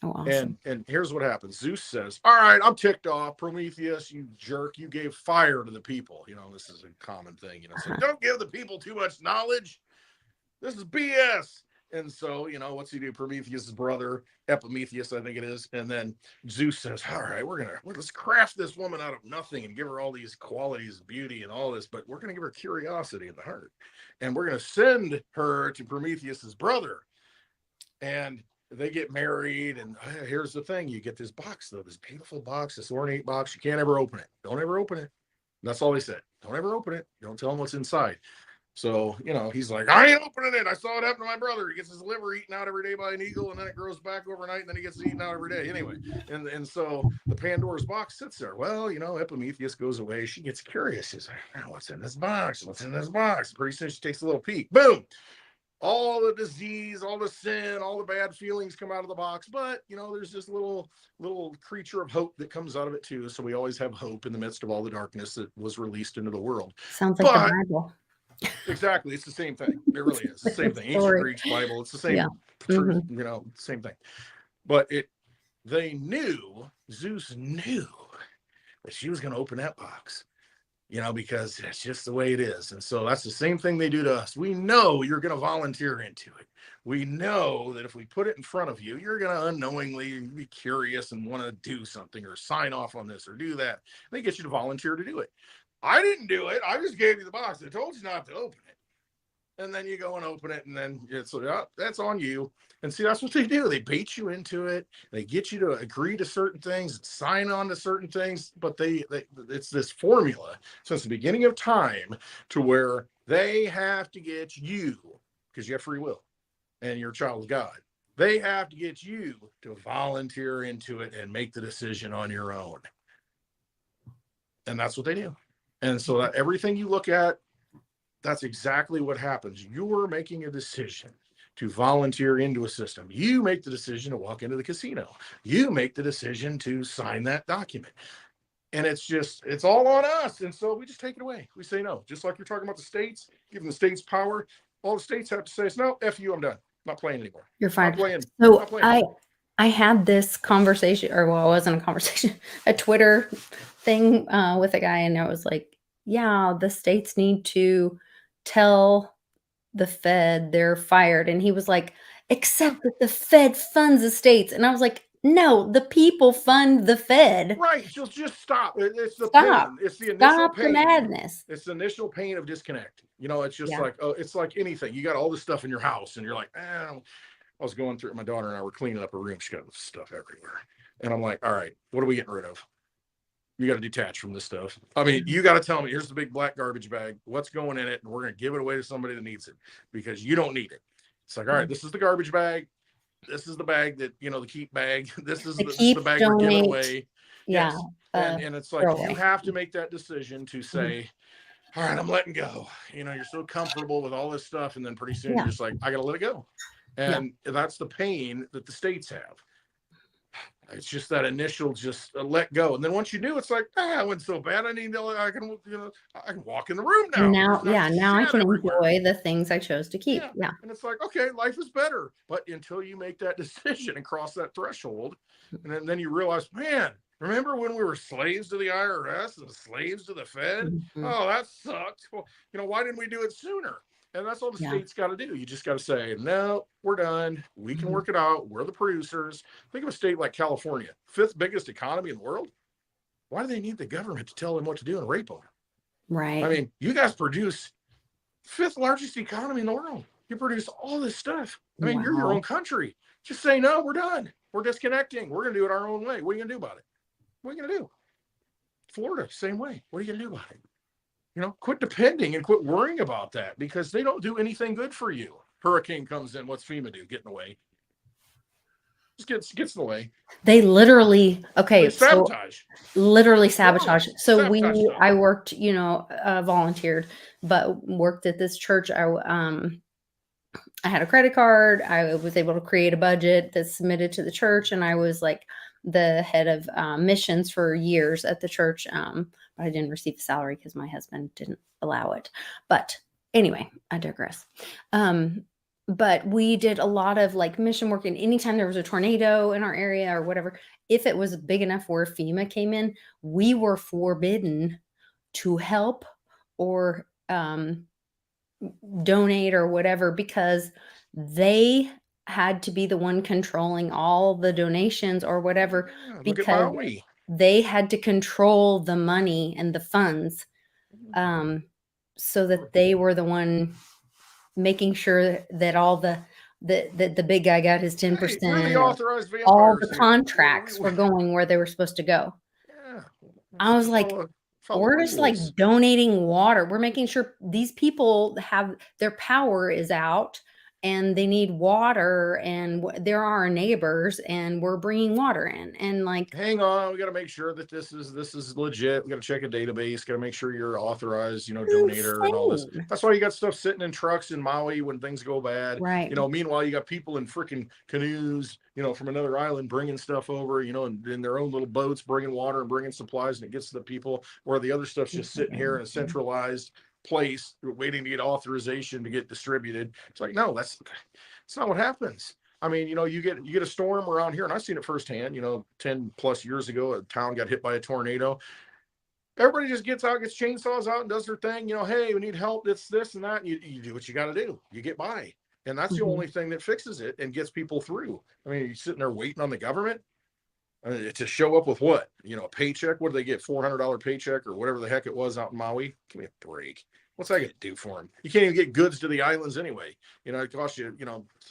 Oh, awesome. And here's what happens. Zeus says, "All right, I'm ticked off. Prometheus, you jerk, you gave fire to the people." This is a common thing. So don't give the people too much knowledge. This is BS. And so, what's he do? Prometheus' brother, Epimetheus, I think it is. And then Zeus says, all right, let's craft this woman out of nothing and give her all these qualities of beauty and all this, but we're going to give her curiosity in the heart. And we're going to send her to Prometheus' brother. And they get married. And here's the thing. You get this box, though, this beautiful box, this ornate box. You can't ever open it. Don't ever open it. That's all they said. Don't ever open it. Don't tell them what's inside. So, he's like, I ain't opening it. I saw it happen to my brother. He gets his liver eaten out every day by an eagle, and then it grows back overnight, and then he gets eaten out every day. Anyway, and so the Pandora's box sits there. Well, Epimetheus goes away. She gets curious. She's like, what's in this box? What's in this box? Pretty soon she takes a little peek. Boom! All the disease, all the sin, all the bad feelings come out of the box. But, there's this little creature of hope that comes out of it, too. So we always have hope in the midst of all the darkness that was released into the world. Sounds like the Bible. Exactly. It's the same thing. It really is. The same thing. Ancient Greek, Bible. It's the same truth, same thing. But Zeus knew that she was going to open that box, because that's just the way it is. And so that's the same thing they do to us. We know you're going to volunteer into it. We know that if we put it in front of you, you're going to unknowingly be curious and want to do something or sign off on this or do that. They get you to volunteer to do it. I didn't do it. I just gave you the box. I told you not to open it. And then you go and open it, and then it's that's on you. And see, that's what they do. They bait you into it. They get you to agree to certain things, sign on to certain things. But it's this formula since the beginning of time to where they have to get you, because you have free will and you're a child of God. They have to get you to volunteer into it and make the decision on your own. And that's what they do. And so that everything you look at, that's exactly what happens. You're making a decision to volunteer into a system. You make the decision to walk into the casino. You make the decision to sign that document. And it's all on us. And so we just take it away. We say no. Just like you're talking about the states, giving the states power. All the states have to say, no, F you, I'm done. I'm not playing anymore. You're fired. So I had this conversation, or well, it wasn't a conversation, a Twitter thing with a guy, and I was like, yeah, the states need to tell the Fed they're fired. And he was like, except that the Fed funds the states. And I was like, no, the people fund the Fed. Right. Just stop. It's the pain. It's the initial pain. The madness. It's the initial pain of disconnect. It's just like, it's like anything. You got all this stuff in your house and you're like, I was going through it. My daughter and I were cleaning up her room. She got stuff everywhere. And I'm like, all right, what are we getting rid of? You got to detach from this stuff. I mean, you got to tell me, here's the big black garbage bag. What's going in it? And we're going to give it away to somebody that needs it because you don't need it. It's like, all right, this is the garbage bag. This is the bag that, the keep bag. This is the bag we're giving away. Yeah. Yes. And it's like, you have to make that decision to say, all right, I'm letting go. You're so comfortable with all this stuff. And then pretty soon you're just like, I got to let it go. And that's the pain that the states have. It's just that initial let go. And then once you do, it's like, it wasn't so bad. I can walk in the room now. Now I can enjoy the things I chose to keep. Yeah. And it's like, okay, life is better. But until you make that decision and cross that threshold, and then you realize, man, remember when we were slaves to the IRS and slaves to the Fed? Mm-hmm. Oh, that sucked. Well, why didn't we do it sooner? And that's all the state's got to do. You just got to say, no, we're done. We can work it out. We're the producers. Think of a state like California, 5th biggest economy in the world. Why do they need the government to tell them what to do and rape them? Right. I mean, you guys produce 5th largest economy in the world. You produce all this stuff. I mean, you're your own country. Just say, no, we're done. We're disconnecting. We're going to do it our own way. What are you going to do about it? What are you going to do? Florida, same way. What are you going to do about it? Quit depending and quit worrying about that because they don't do anything good for you. Hurricane comes in. What's FEMA do? Get in the way. Just gets in the way. They literally, sabotage. Sabotage. So I worked, volunteered, but worked at this church. I had a credit card. I was able to create a budget that's submitted to the church. And I was like the head of missions for years at the church. But I didn't receive a salary because my husband didn't allow it. But anyway, I digress. But we did a lot of like mission work, and anytime there was a tornado in our area or whatever, if it was big enough where FEMA came in, we were forbidden to help or donate or whatever, because they had to be the one controlling all the donations or whatever Yeah, look at because Maui. they had to control the money and the funds, um, so that they were the one making sure that all the big guy got his Hey, we're the 10% or authorized all vampires the here. contracts were going where they were supposed to go. Yeah, I was like, follow we're the just like rules. donating water. We're making sure these people have their power is out and they need water and they're our neighbors and we're bringing water in and like Hang on, we got to make sure that this is legit. We got to check a database. Got to make sure you're authorized, donator and all this. insane. That's why you got stuff sitting in trucks in Maui when things go bad. Right. Meanwhile, you got people in freaking canoes, from another island bringing stuff over, and in their own little boats, bringing water and bringing supplies, and it gets to the people where the other stuff's just sitting here in a centralized place, waiting to get authorization to get distributed. It's like, no, that's not what happens. I mean, you get a storm around here, and I've seen it firsthand. 10 plus years ago, a town got hit by a tornado. Everybody just gets out, gets chainsaws out, and does their thing. Hey, we need help. It's this and that. And you do what you got to do. You get by, and that's the only thing that fixes it and gets people through. I mean, you're sitting there waiting on the government to show up with what? A paycheck. What do they get? $400 paycheck or whatever the heck it was out in Maui. Give me a break. What's that going to do for them? You can't even get goods to the islands anyway. It costs you,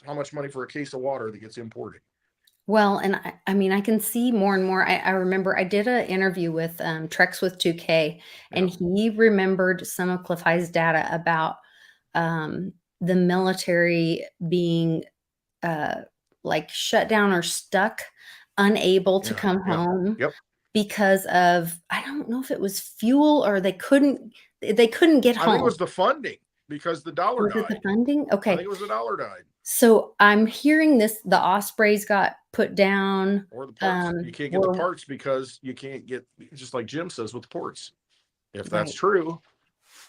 how much money for a case of water that gets imported. Well, and I mean, I can see more and more. I remember I did an interview with Trex with 2K, and he remembered some of Cliff High's data about the military being like shut down or stuck, unable to come home because of, I don't know if it was fuel or they couldn't get I home. think it was the funding because the dollar Was it died. the funding? I Okay. think it was the dollar died. So I'm hearing the Ospreys got put down. Or the parts. You can't get the parts because you can't get, just like Jim says with the ports. If that's true,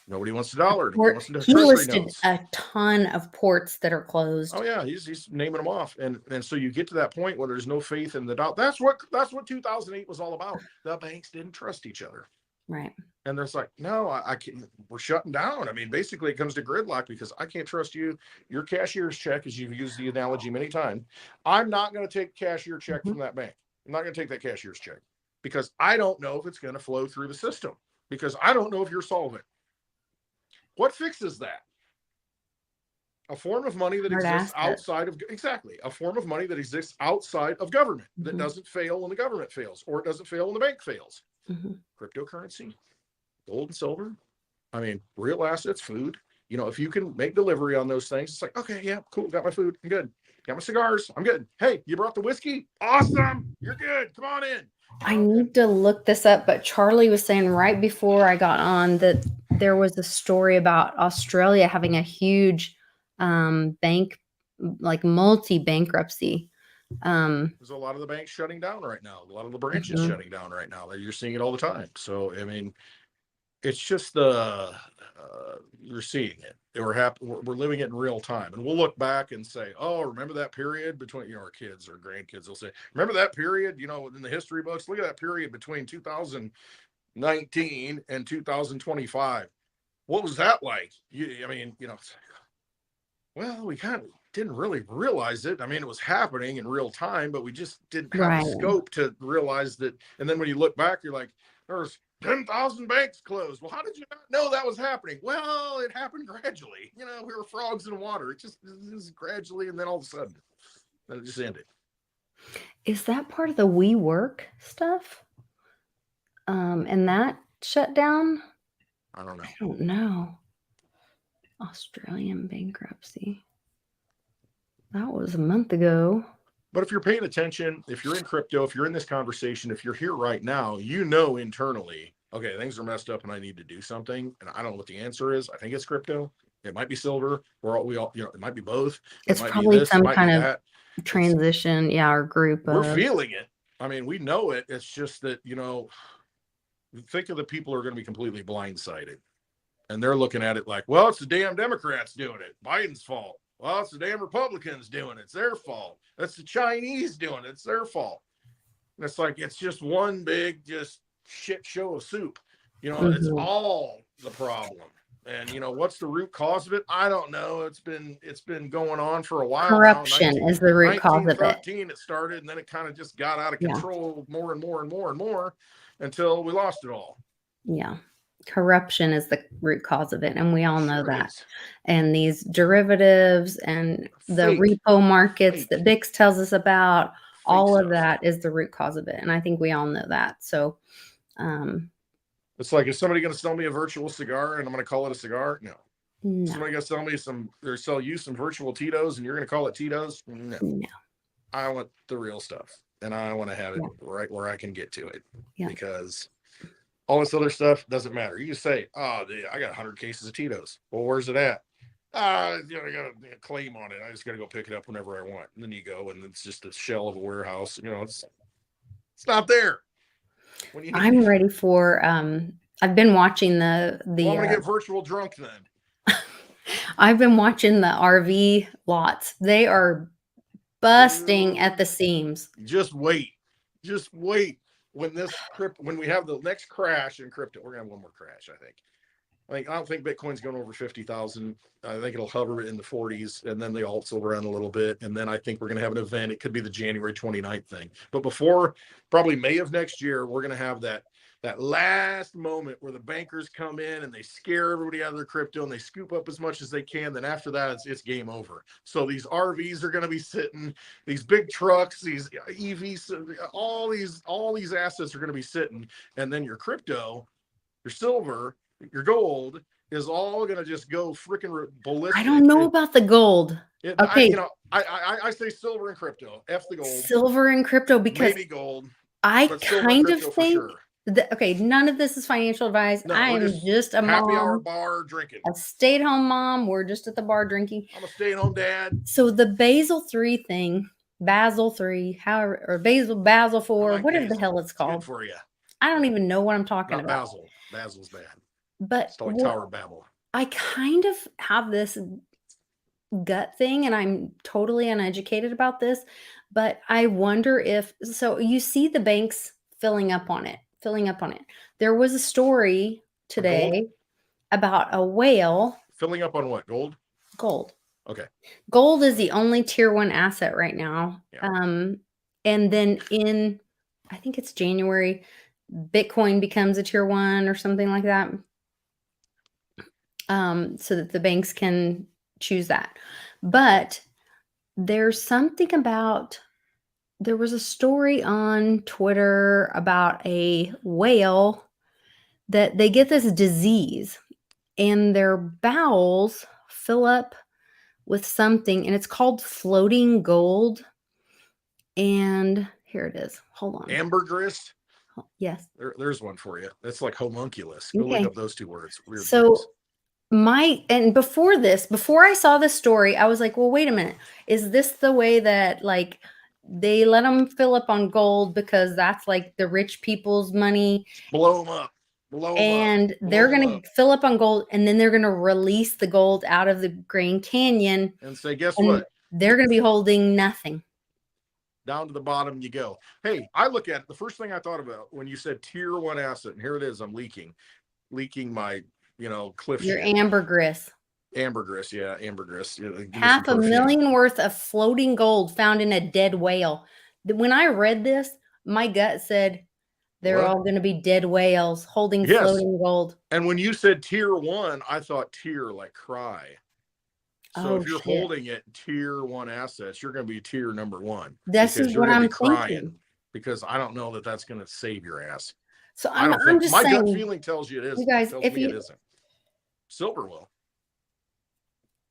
nobody wants the dollar. Nobody wants the He listed notes. a ton of ports that are closed. Oh yeah, he's naming them off, and so you get to that point where there's no faith in the dollar. That's what 2008 was all about. The banks didn't trust each other, right? And there's like, no, I can't. We're shutting down. I mean, basically, it comes to gridlock because I can't trust you. Your cashier's check, as you've used the analogy many times, I'm not going to take a cashier check from that bank. I'm not going to take that cashier's check because I don't know if it's going to flow through the system because I don't know if you're solvent. What fixes that? A form of money that exists outside of a form of money that exists outside of government that doesn't fail when the government fails, or it doesn't fail when the bank fails. Cryptocurrency, gold and silver. I mean, real assets, food. If you can make delivery on those things, it's like, okay, yeah, cool, got my food, I'm good. Got my cigars, I'm good. Hey, you brought the whiskey? Awesome, you're good. Come on in. I need to look this up, but Charlie was saying right before I got on that there was a story about Australia having a huge bank, like multi-bankruptcy. There's a lot of the banks shutting down right now. A lot of the branches shutting down right now. You're seeing it all the time. So, I mean, it's just you're seeing it. We're living it in real time, and we'll look back and say, "Oh, remember that period between our kids or grandkids will say, remember that period? In the history books, look at that period between 2019 and 2025. What was that like? Well, we kind of didn't really realize it. I mean, it was happening in real time, but we just didn't have the scope to realize that. And then when you look back, you're like, there's 10,000 banks closed. Well, how did you not know that was happening? Well, it happened gradually. We were frogs in water. It just gradually, and then all of a sudden, then it just ended. Is that part of the WeWork stuff? And that shut down? I don't know. I don't know. Australian bankruptcy. That was a month ago. But if you're paying attention, if you're in crypto, if you're in this conversation, if you're here right now, internally, okay, things are messed up and I need to do something. And I don't know what the answer is. I think it's crypto. It might be silver. It might be both. It's probably some kind of transition. Or group. We're feeling it. I mean, we know it. It's just that, think of the people who are going to be completely blindsided. And they're looking at it like, well, it's the damn Democrats doing it. Biden's fault. Well, it's the damn Republicans doing it. It's their fault. That's the Chinese doing it. It's their fault. And it's like, it's just one big, just shit show of soup. It's all the problem. And what's the root cause of it? I don't know. It's been going on for a while now. Corruption is the root cause of it. 1913 it started, and then it kind of just got out of Yeah. control more and more and more and more until we lost it all. Yeah. Corruption is the root cause of it, and we all know Sure that. is. And these derivatives and the Fake. repo markets Fake. that Bix tells us about, Fake all of stuff. that is the root cause of it. And I think we all know that. So, It's like, is somebody going to sell me a virtual cigar and I'm going to call it a cigar? No. no, Somebody going to sell me or sell you some virtual Tito's and you're going to call it Tito's? No. no. I want the real stuff, and I want to have it Yeah. right where I can get to it. Yeah. Because all this other stuff doesn't matter. You can say, oh, I got 100 cases of Tito's. Well, where's it at? I got a claim on it. I just got to go pick it up whenever I want. And then you go, and it's just a shell of a warehouse. It's not there. I'm ready for, I've been watching Well, I'm going to get virtual drunk then. I've been watching the RV lots. They are busting at the seams. Just wait. When we have the next crash in crypto, we're gonna have one more crash. I don't think Bitcoin's going over 50,000. I think it'll hover in the 40s, and then the alts will run a little bit, and then I think we're gonna have an event. It could be the January 29th thing, but before probably May of next year, we're gonna have that last moment where the bankers come in and they scare everybody out of their crypto and they scoop up as much as they can. Then after that, it's game over. So these RVs are going to be sitting, these big trucks, these EVs, all these assets are going to be sitting. And then your crypto, your silver, your gold is all going to just go freaking ballistic. I don't know about the gold. Okay. I say silver and crypto. F the gold. Silver and crypto, because maybe gold. I But silver and kind of crypto for think sure. okay, none of this is financial advice. No, I we're am just a happy hour mom, bar drinking. a stay-at-home mom. We're just at the bar drinking. I'm a stay-at-home dad. So the Basel 3 thing, Basel 3, however, or Basel 4, whatever the hell it's called. Good for you. I don't even know what I'm talking Not about. Basil. Basil's bad. But It's like Tower of Babel. I kind of have this gut thing, and I'm totally uneducated about this, but I wonder so you see the banks filling up on it. There was a story today about a whale. Filling up on what? Gold? Okay. Gold is the only tier 1 asset right now. Yeah. And then I think it's January, Bitcoin becomes a tier 1 or something like that. So that the banks can choose that. But there's something about, there was a story on Twitter about a whale that they get this disease and their bowels fill up with something, and it's called floating gold. And here it is. Hold on. Ambergris? Yes. There's one for you. That's like homunculus. Go look up those two words. Weird so words. Before I saw this story, I was like, well, wait a minute. Is this the way that like they let them fill up on gold because that's like the rich people's money? Blow them up. And they're going to fill up on gold, and then they're going to release the gold out of the Grand Canyon and say, guess what? They're going to be holding nothing. Down to the bottom you go. Hey, I look at it. The first thing I thought about when you said tier 1 asset, and here it is, I'm leaking my cliff. Your ambergris. Ambergris, yeah, ambergris. $500,000 worth of floating gold found in a dead whale. When I read this, my gut said they're all going to be dead whales holding floating gold. And when you said tier 1, I thought tier like cry. So if you're holding it tier 1 assets, you're going to be tier number 1. This is what I'm thinking. Because I don't know that that's going to save your ass. So I'm just saying. My gut feeling tells you it is. You guys, if it isn't. Silver will.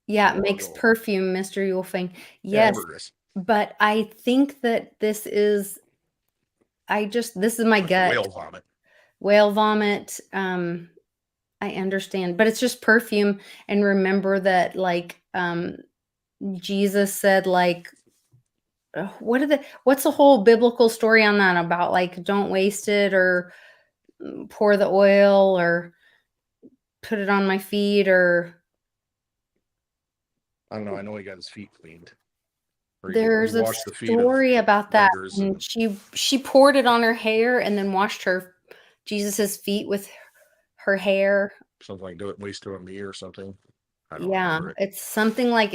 Yeah, it makes perfume, Mr. Yulfing. Yes, but I think that this is my gut. Whale vomit. I understand, but it's just perfume. And remember that, like, Jesus said, like, what's the whole biblical story on that about, like, don't waste it or pour the oil or put it on my feet, or I don't know. I know he got his feet cleaned. There's a story about that. And she poured it on her hair and then washed Jesus's feet with her hair. something like do it waste on me or something. I don't Yeah, remember it. it's something like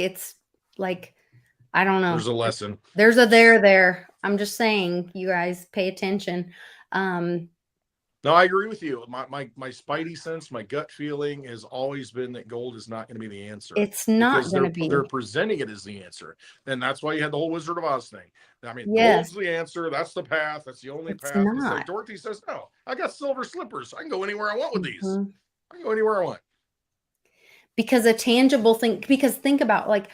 I don't know. There's a lesson. There's a there. I'm just saying, you guys pay attention. Um, No, I agree with you. My spidey sense, my gut feeling has always been that gold is not going to be the answer it's not because going to they're be. presenting it as the answer. And that's why you had the whole Wizard of Oz thing. I mean, Yes, gold's the answer. That's the path. That's the only it's path. It's like not. Dorothy says, no, I got silver slippers. I can go anywhere I want with these. Mhm. I can go anywhere I want. Because a tangible thing, because think about like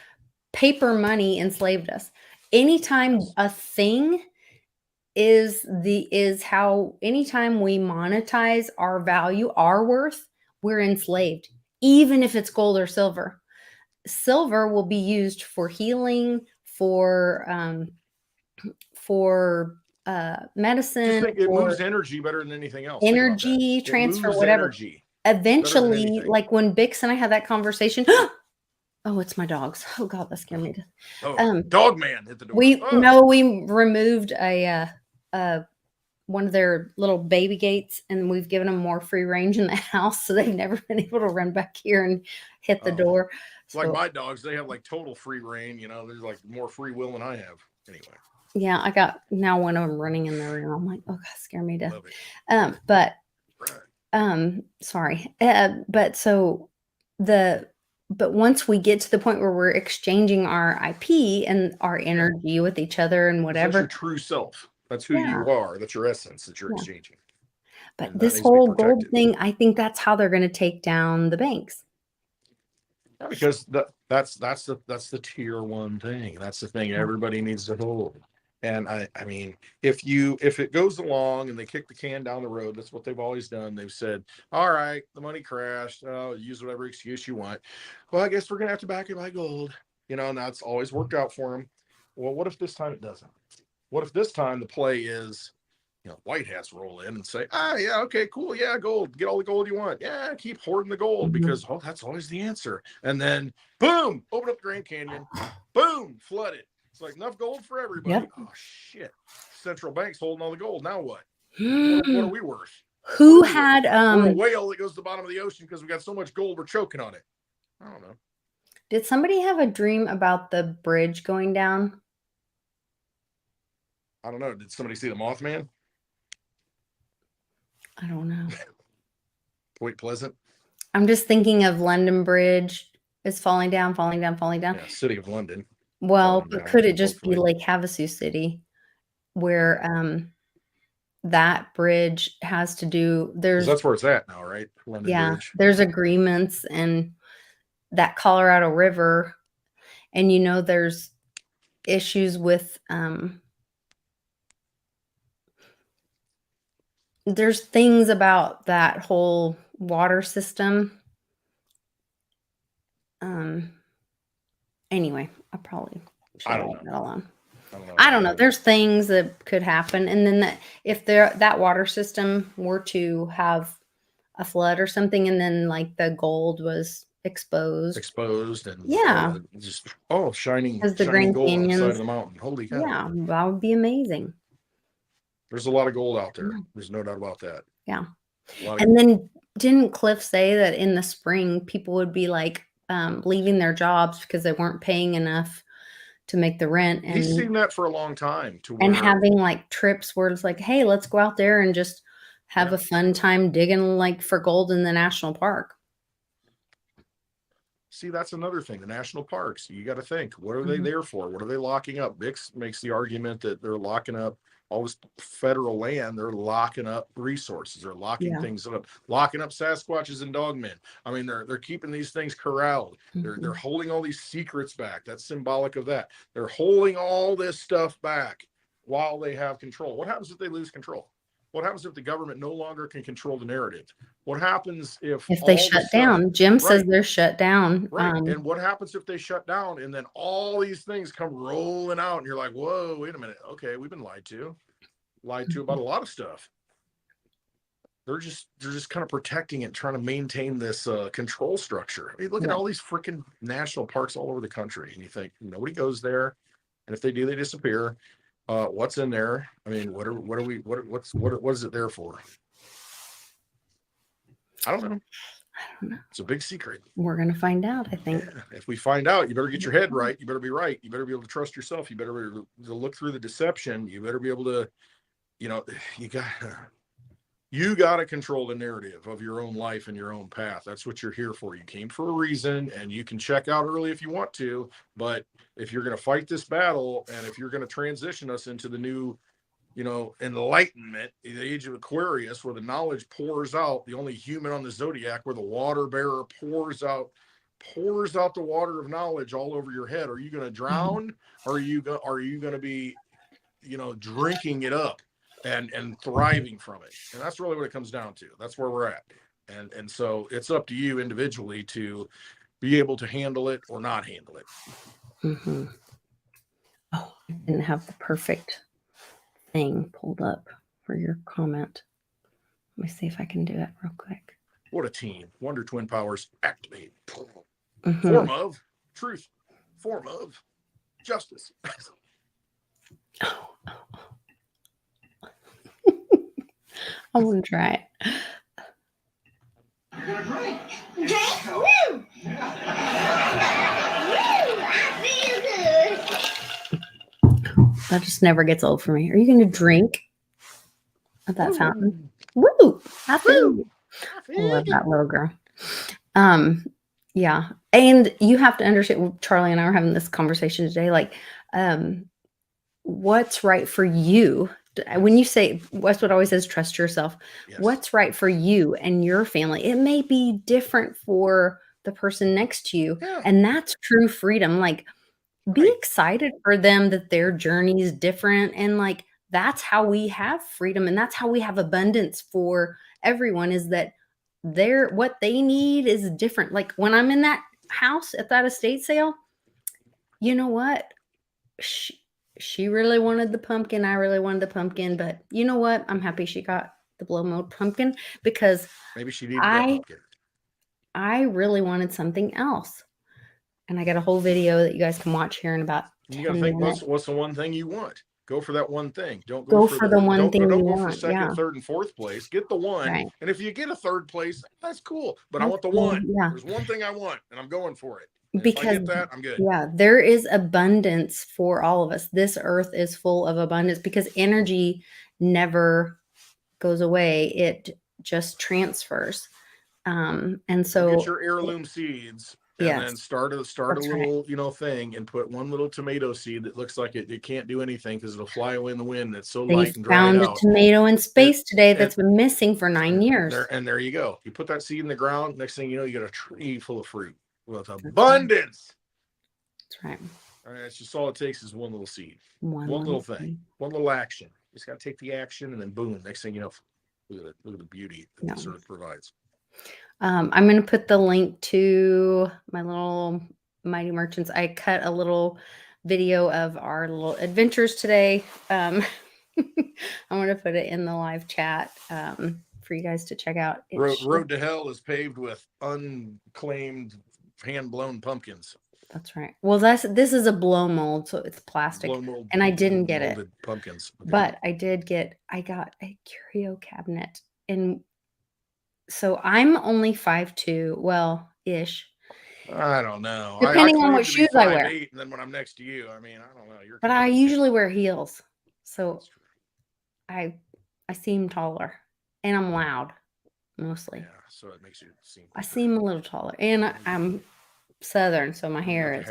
paper money enslaved us. Anytime Yes. a thing is how anytime we monetize our value, our worth, we're enslaved, even if it's gold or silver. Silver will be used for healing, for Just medicine, think it for moves energy better than anything else. Think about that. energy It transfer, moves whatever. energy better than Eventually, anything. like when Bix and I had that conversation, oh, it's my dogs. Oh God, that scared me. Oh, dog man hit the door. We Oh. no, we removed one of their little baby gates, and we've given them more free range in the house, so they've never been able to run back here and hit the door. Like So my dogs, they have like total free reign. You know, there's like more free will than I have. Anyway, yeah, I got now one of them running in the room. I'm like, oh God, scare me to. love it. But Right. sorry. But once we get to the point where we're exchanging our IP and our energy with each other and 'Cause that's your whatever, true self. That's who yeah, you are. That's your essence that you're yeah. exchanging. But And that this needs to be whole gold protected. thing, I think that's how they're going to take down the banks. Yeah, because that's the tier one thing. That's the thing everybody needs to hold. And I mean, if it goes along and they kick the can down the road, that's what they've always done. They've said, all right, the money crashed. Oh, use whatever excuse you want. Well, I guess we're gonna have to back it by gold. You know, and that's always worked out for them. Well, what if this time it doesn't? What if this time the play is, white hats roll in and say, yeah, okay, cool. Yeah, gold. Get all the gold you want. Yeah, keep hoarding the gold because, that's always the answer. And then, boom, open up the Grand Canyon. Boom, flood it. It's like enough gold for everybody. Yep. Oh, shit. Central bank's holding all the gold. Now what? Hmm. What are we worth? Who What are we had worth? We're a whale that goes to the bottom of the ocean because we got so much gold we're choking on it. I don't know. did somebody have a dream about the bridge going down? I don't know. Did somebody see the Mothman? I don't know. Point Pleasant? I'm just thinking of London Bridge is falling down, falling down, falling down. Yeah, City of London. Well, falling but down, could it just be hopefully. Lake Havasu City where that bridge has to do 'Cause there's that's where it's at now, right? London Bridge. there's agreements and that Colorado River, and there's issues with there's things about that whole water system. Anyway, I probably should I have don't left know. that alone. I I don't know. There's things that could happen, and then if that water system were to have a flood or something, and then like the gold was exposed, and yeah, just shining because the Grand gold on the side of Canyons, the mountain. Holy cow. yeah, that would be amazing. There's a lot of gold out there. Yeah. There's no doubt about that. Yeah. A lot of And then didn't Cliff say that in the spring people would be like leaving their jobs because they weren't paying enough to make the rent, He's and seen that for a long time to where having like trips where it's like, hey, let's go out there and just have a fun time digging like for gold in the national park. See, that's another thing. The national parks, you got to think, what are they there for? What are they locking up? Bix makes the argument that they're locking up all this federal land. They're locking up resources. They're locking things up, locking up Sasquatches and dogmen. I mean, they're keeping these things corralled. They're holding all these secrets back. That's symbolic of that. They're holding all this stuff back while they have control. What happens if they lose control? What happens if the government no longer can control the narrative? What happens if they shut down? Jim says they're shut down. Right. And what happens if they shut down and then all these things come rolling out and you're like, whoa, wait a minute. Okay, we've been lied to about a lot of stuff. They're just kind of protecting it, trying to maintain this control structure. I mean, look at all these freaking national parks all over the country, and you think nobody goes there, and if they do, they disappear. What's in there? I mean, what is it there for? I don't know. I don't know. It's a big secret. We're going to find out, I think. Yeah. If we find out, you better get your head right. You better be right. You better be able to trust yourself. You better be able to look through the deception. You better be able to, you know, you got to control the narrative of your own life and your own path. That's what you're here for. You came for a reason, and you can check out early if you want to. But if you're going to fight this battle, and if you're going to transition us into the new, enlightenment, the age of Aquarius, where the knowledge pours out, the only human on the zodiac, where the water bearer pours out the water of knowledge all over your head. Are you going to drown? Or are you going to be, drinking it up and thriving from it? And that's really what it comes down to. That's where we're at. And so it's up to you individually to be able to handle it or not handle it. Mm-hmm. Oh, I didn't have the perfect thing pulled up for your comment. Let me see if I can do it real quick. What a team. Wonder Twin powers activate. Mm-hmm. Form of truth. Form of justice. Oh. I want to try it. You're gonna drink? Drink? Woo! Woo! I feel good. That just never gets old for me. Are you going to drink at that fountain? Woo! I feel. I love that little girl. Yeah. And you have to understand, Charlie and I were having this conversation today, like, what's right for you? When you say, Westwood always says, trust yourself. Yes. What's right for you and your family? It may be different for the person next to you. Yeah. And that's true freedom. Like, be Right. excited for them that their journey is different. And like, that's how we have freedom. And that's how we have abundance for everyone, is that what they need is different. Like when I'm in that house at that estate sale, you know what? She really wanted the pumpkin. I really wanted the pumpkin, but you know what? I'm happy she got the blow mold pumpkin, because Maybe she needed that pumpkin. I really wanted something else. And I got a whole video that you guys can watch here in about 10 You got to think, minutes. what's the one thing you want? Go for that one thing. Don't Go for the one thing Don't you go want. for second, Yeah. third, and fourth place. Get the one. Right. And if you get a third place, that's cool. But I That's want the cool. one. Yeah. There's one thing I want, and I'm going for it. And Because if I get that, I'm good. yeah, there is abundance for all of us. This earth is full of abundance because energy never goes away. It just transfers. And so Get your heirloom seeds, and yes, then start a that's little, thing, and put one little tomato seed that looks like it can't do anything because it'll fly away in the wind. It's so they light and dried found a out. tomato in space today that's been missing for 9 years. There you go. You put that seed in the ground. Next thing you know, you got a tree full of fruit with abundance. That's right. All right, it's just all it takes is one little seed, One little thing, one little action. You just got to take the action, and then boom. Next thing you know, look at the beauty that this earth provides. I'm going to put the link to my little Mighty Merchants. I cut a little video of our little adventures today. I'm going to put it in the live chat for you guys to check out. Road to Hell is paved with unclaimed, hand-blown pumpkins. That's right. Well, this is a blow mold, so it's plastic, and I didn't get it. Pumpkins, okay. But I got a curio cabinet, and so I'm only 5'2", well, ish. I don't know. Depending on what shoes I wear. 5'8", and then when I'm next to you, I mean, I don't know. But I usually wear heels, so I seem taller, and I'm loud, mostly. Yeah, so it makes you seem. I seem a little taller, and I'm Southern, so my hair is.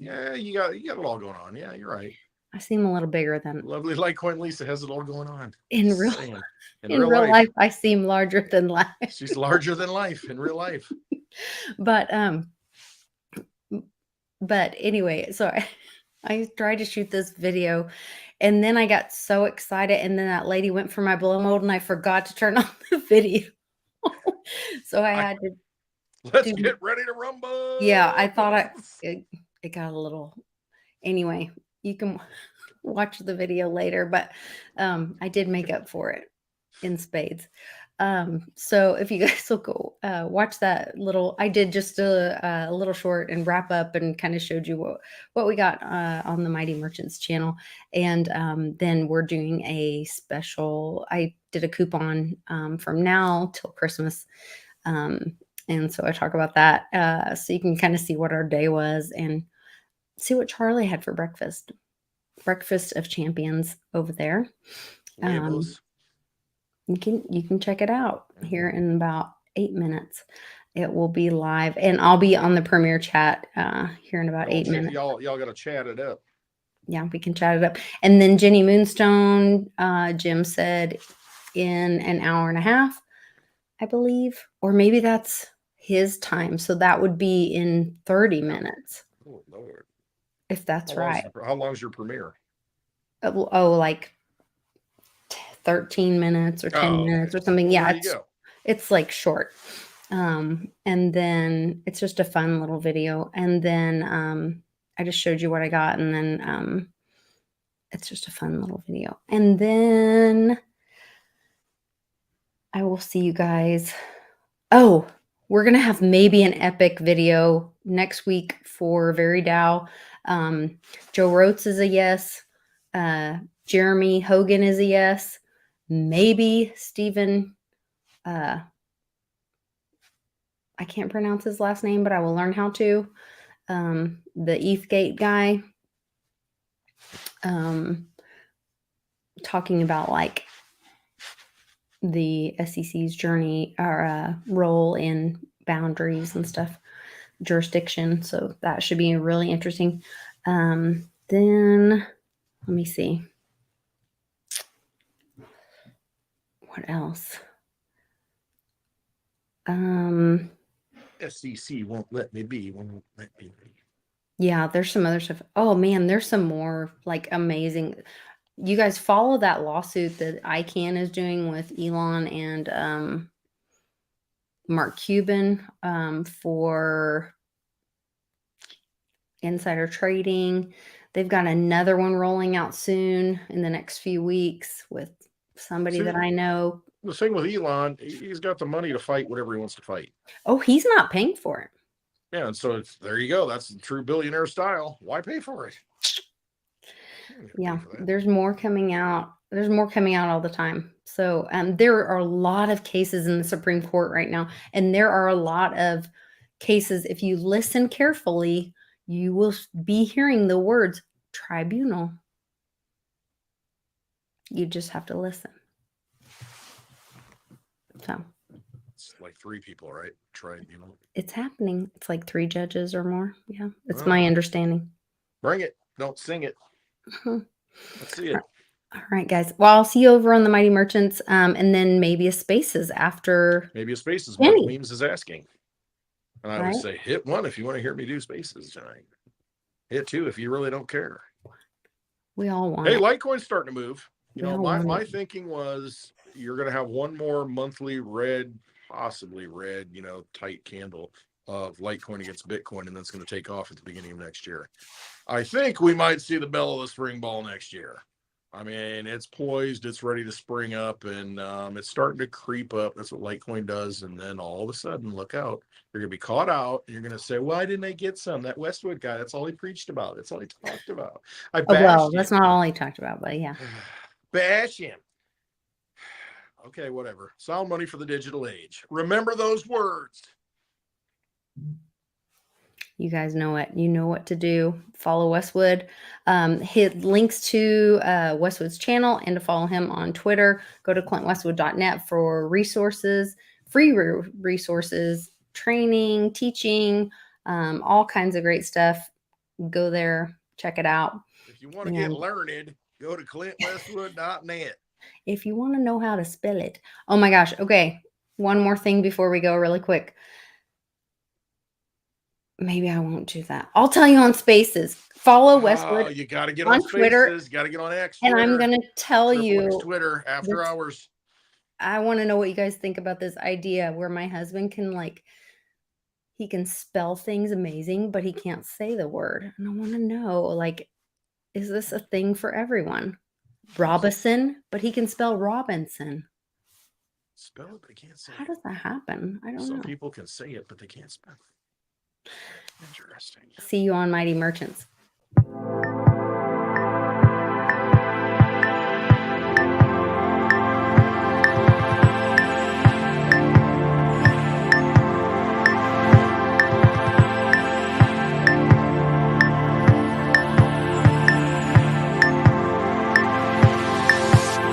Yeah, you got it all going on. Yeah, you're right. I seem a little bigger than. Lovely Litecoin Lisa has it all going on. In real life, I seem larger than life. She's larger than life in real life. But anyway, so I tried to shoot this video, and then I got so excited, and then that lady went for my blow mold, and I forgot to turn on the video. So I had to. Let's get ready to rumble. Yeah, I thought it got a little. Anyway, you can watch the video later, but I did make up for it in spades. So if you guys will go watch that little, I did just a little short and wrap up and kind of showed you what we got on the Mighty Merchants channel. And then we're doing a special, I did a coupon from now till Christmas. And so I talk about that. So you can kind of see what our day was and see what Charlie had for breakfast. Breakfast of Champions over there. Huevos. You can check it out here in about 8 minutes. It will be live, and I'll be on the premiere chat here in about 8 minutes. Y'all got to chat it up. Yeah, we can chat it up. And then Jenny Moonstone, Jim said in an hour and a half, I believe, or maybe that's his time. So that would be in 30 minutes. Oh, Lord. If that's right. How long's your premiere? Like 13 minutes or 10 minutes or something. Well, Yeah, there you go. it's like short. And then it's just a fun little video. And then I just showed you what I got. And then it's just a fun little video. And then I will see you guys. Oh, we're going to have maybe an epic video next week for Very Dow. Joe Roats is a yes. Jeremy Hogan is a yes. Maybe Stephen, I can't pronounce his last name, but I will learn how to. The Eathgate guy, talking about like the SEC's journey or role in boundaries and stuff, jurisdiction. So that should be really interesting. Then let me see. What else? SEC won't let me be. Won't let me be. Yeah, there's some other stuff. Oh man, there's some more like amazing. You guys follow that lawsuit that ICANN is doing with Elon and Mark Cuban for insider trading. They've got another one rolling out soon in the next few weeks with somebody that I know. The thing with Elon, he's got the money to fight whatever he wants to fight. Oh, he's not paying for it. Yeah, and so there you go. That's the true billionaire style. Why pay for it? Yeah, there's more coming out. There's more coming out all the time. So there are a lot of cases in the Supreme Court right now, and there are a lot of cases. If you listen carefully, you will be hearing the words tribunal. You just have to listen. So it's like 3 people, right? Tribunal. It's happening. It's like 3 judges or more. Yeah, it's my understanding. Bring it. Don't sing it. Let's see it. All right, guys. Well, I'll see you over on the Mighty Merchants, and then maybe a Spaces after. Maybe a Spaces. Mark Memes is asking. And I would say hit 1 if you want to hear me do Spaces tonight. Hit 2 if you really don't care. We all want Hey, it. Litecoin's starting to move. You know, my thinking was you're going to have one more monthly red, possibly red, tight candle of Litecoin against Bitcoin, and that's going to take off at the beginning of next year. I think we might see the bell of the spring ball next year. I mean, it's poised, it's ready to spring up, and it's starting to creep up. That's what Litecoin does. And then all of a sudden, look out, you're going to be caught out. And you're going to say, why didn't I get some? That Westwood guy, that's all he preached about. That's all he talked about. That's not all he talked about, but yeah. Bash him. Okay, whatever. Sound money for the digital age. Remember those words. You guys know it. You know what to do. Follow Westwood. Hit links to Westwood's channel and to follow him on Twitter. Go to clintwestwood.net for resources, free resources, training, teaching, all kinds of great stuff. Go there. Check it out. If you want to get learned, go to clintwestwood.net. If you want to know how to spell it. Oh my gosh. Okay. One more thing before we go really quick. Maybe I won't do that. I'll tell you on Spaces. Follow Westwood. Oh, you got to get on Twitter. Spaces. Got to get on X. And I'm going to tell you. Twitter after hours. I want to know what you guys think about this idea where my husband can he can spell things amazing, but he can't say the word. And I want to know, is this a thing for everyone? Robinson, but he can spell Robinson. Spell it, but he can't say it. How does that happen? I don't know. Some people can say it, but they can't spell it. Interesting. See you on Mighty Merchants.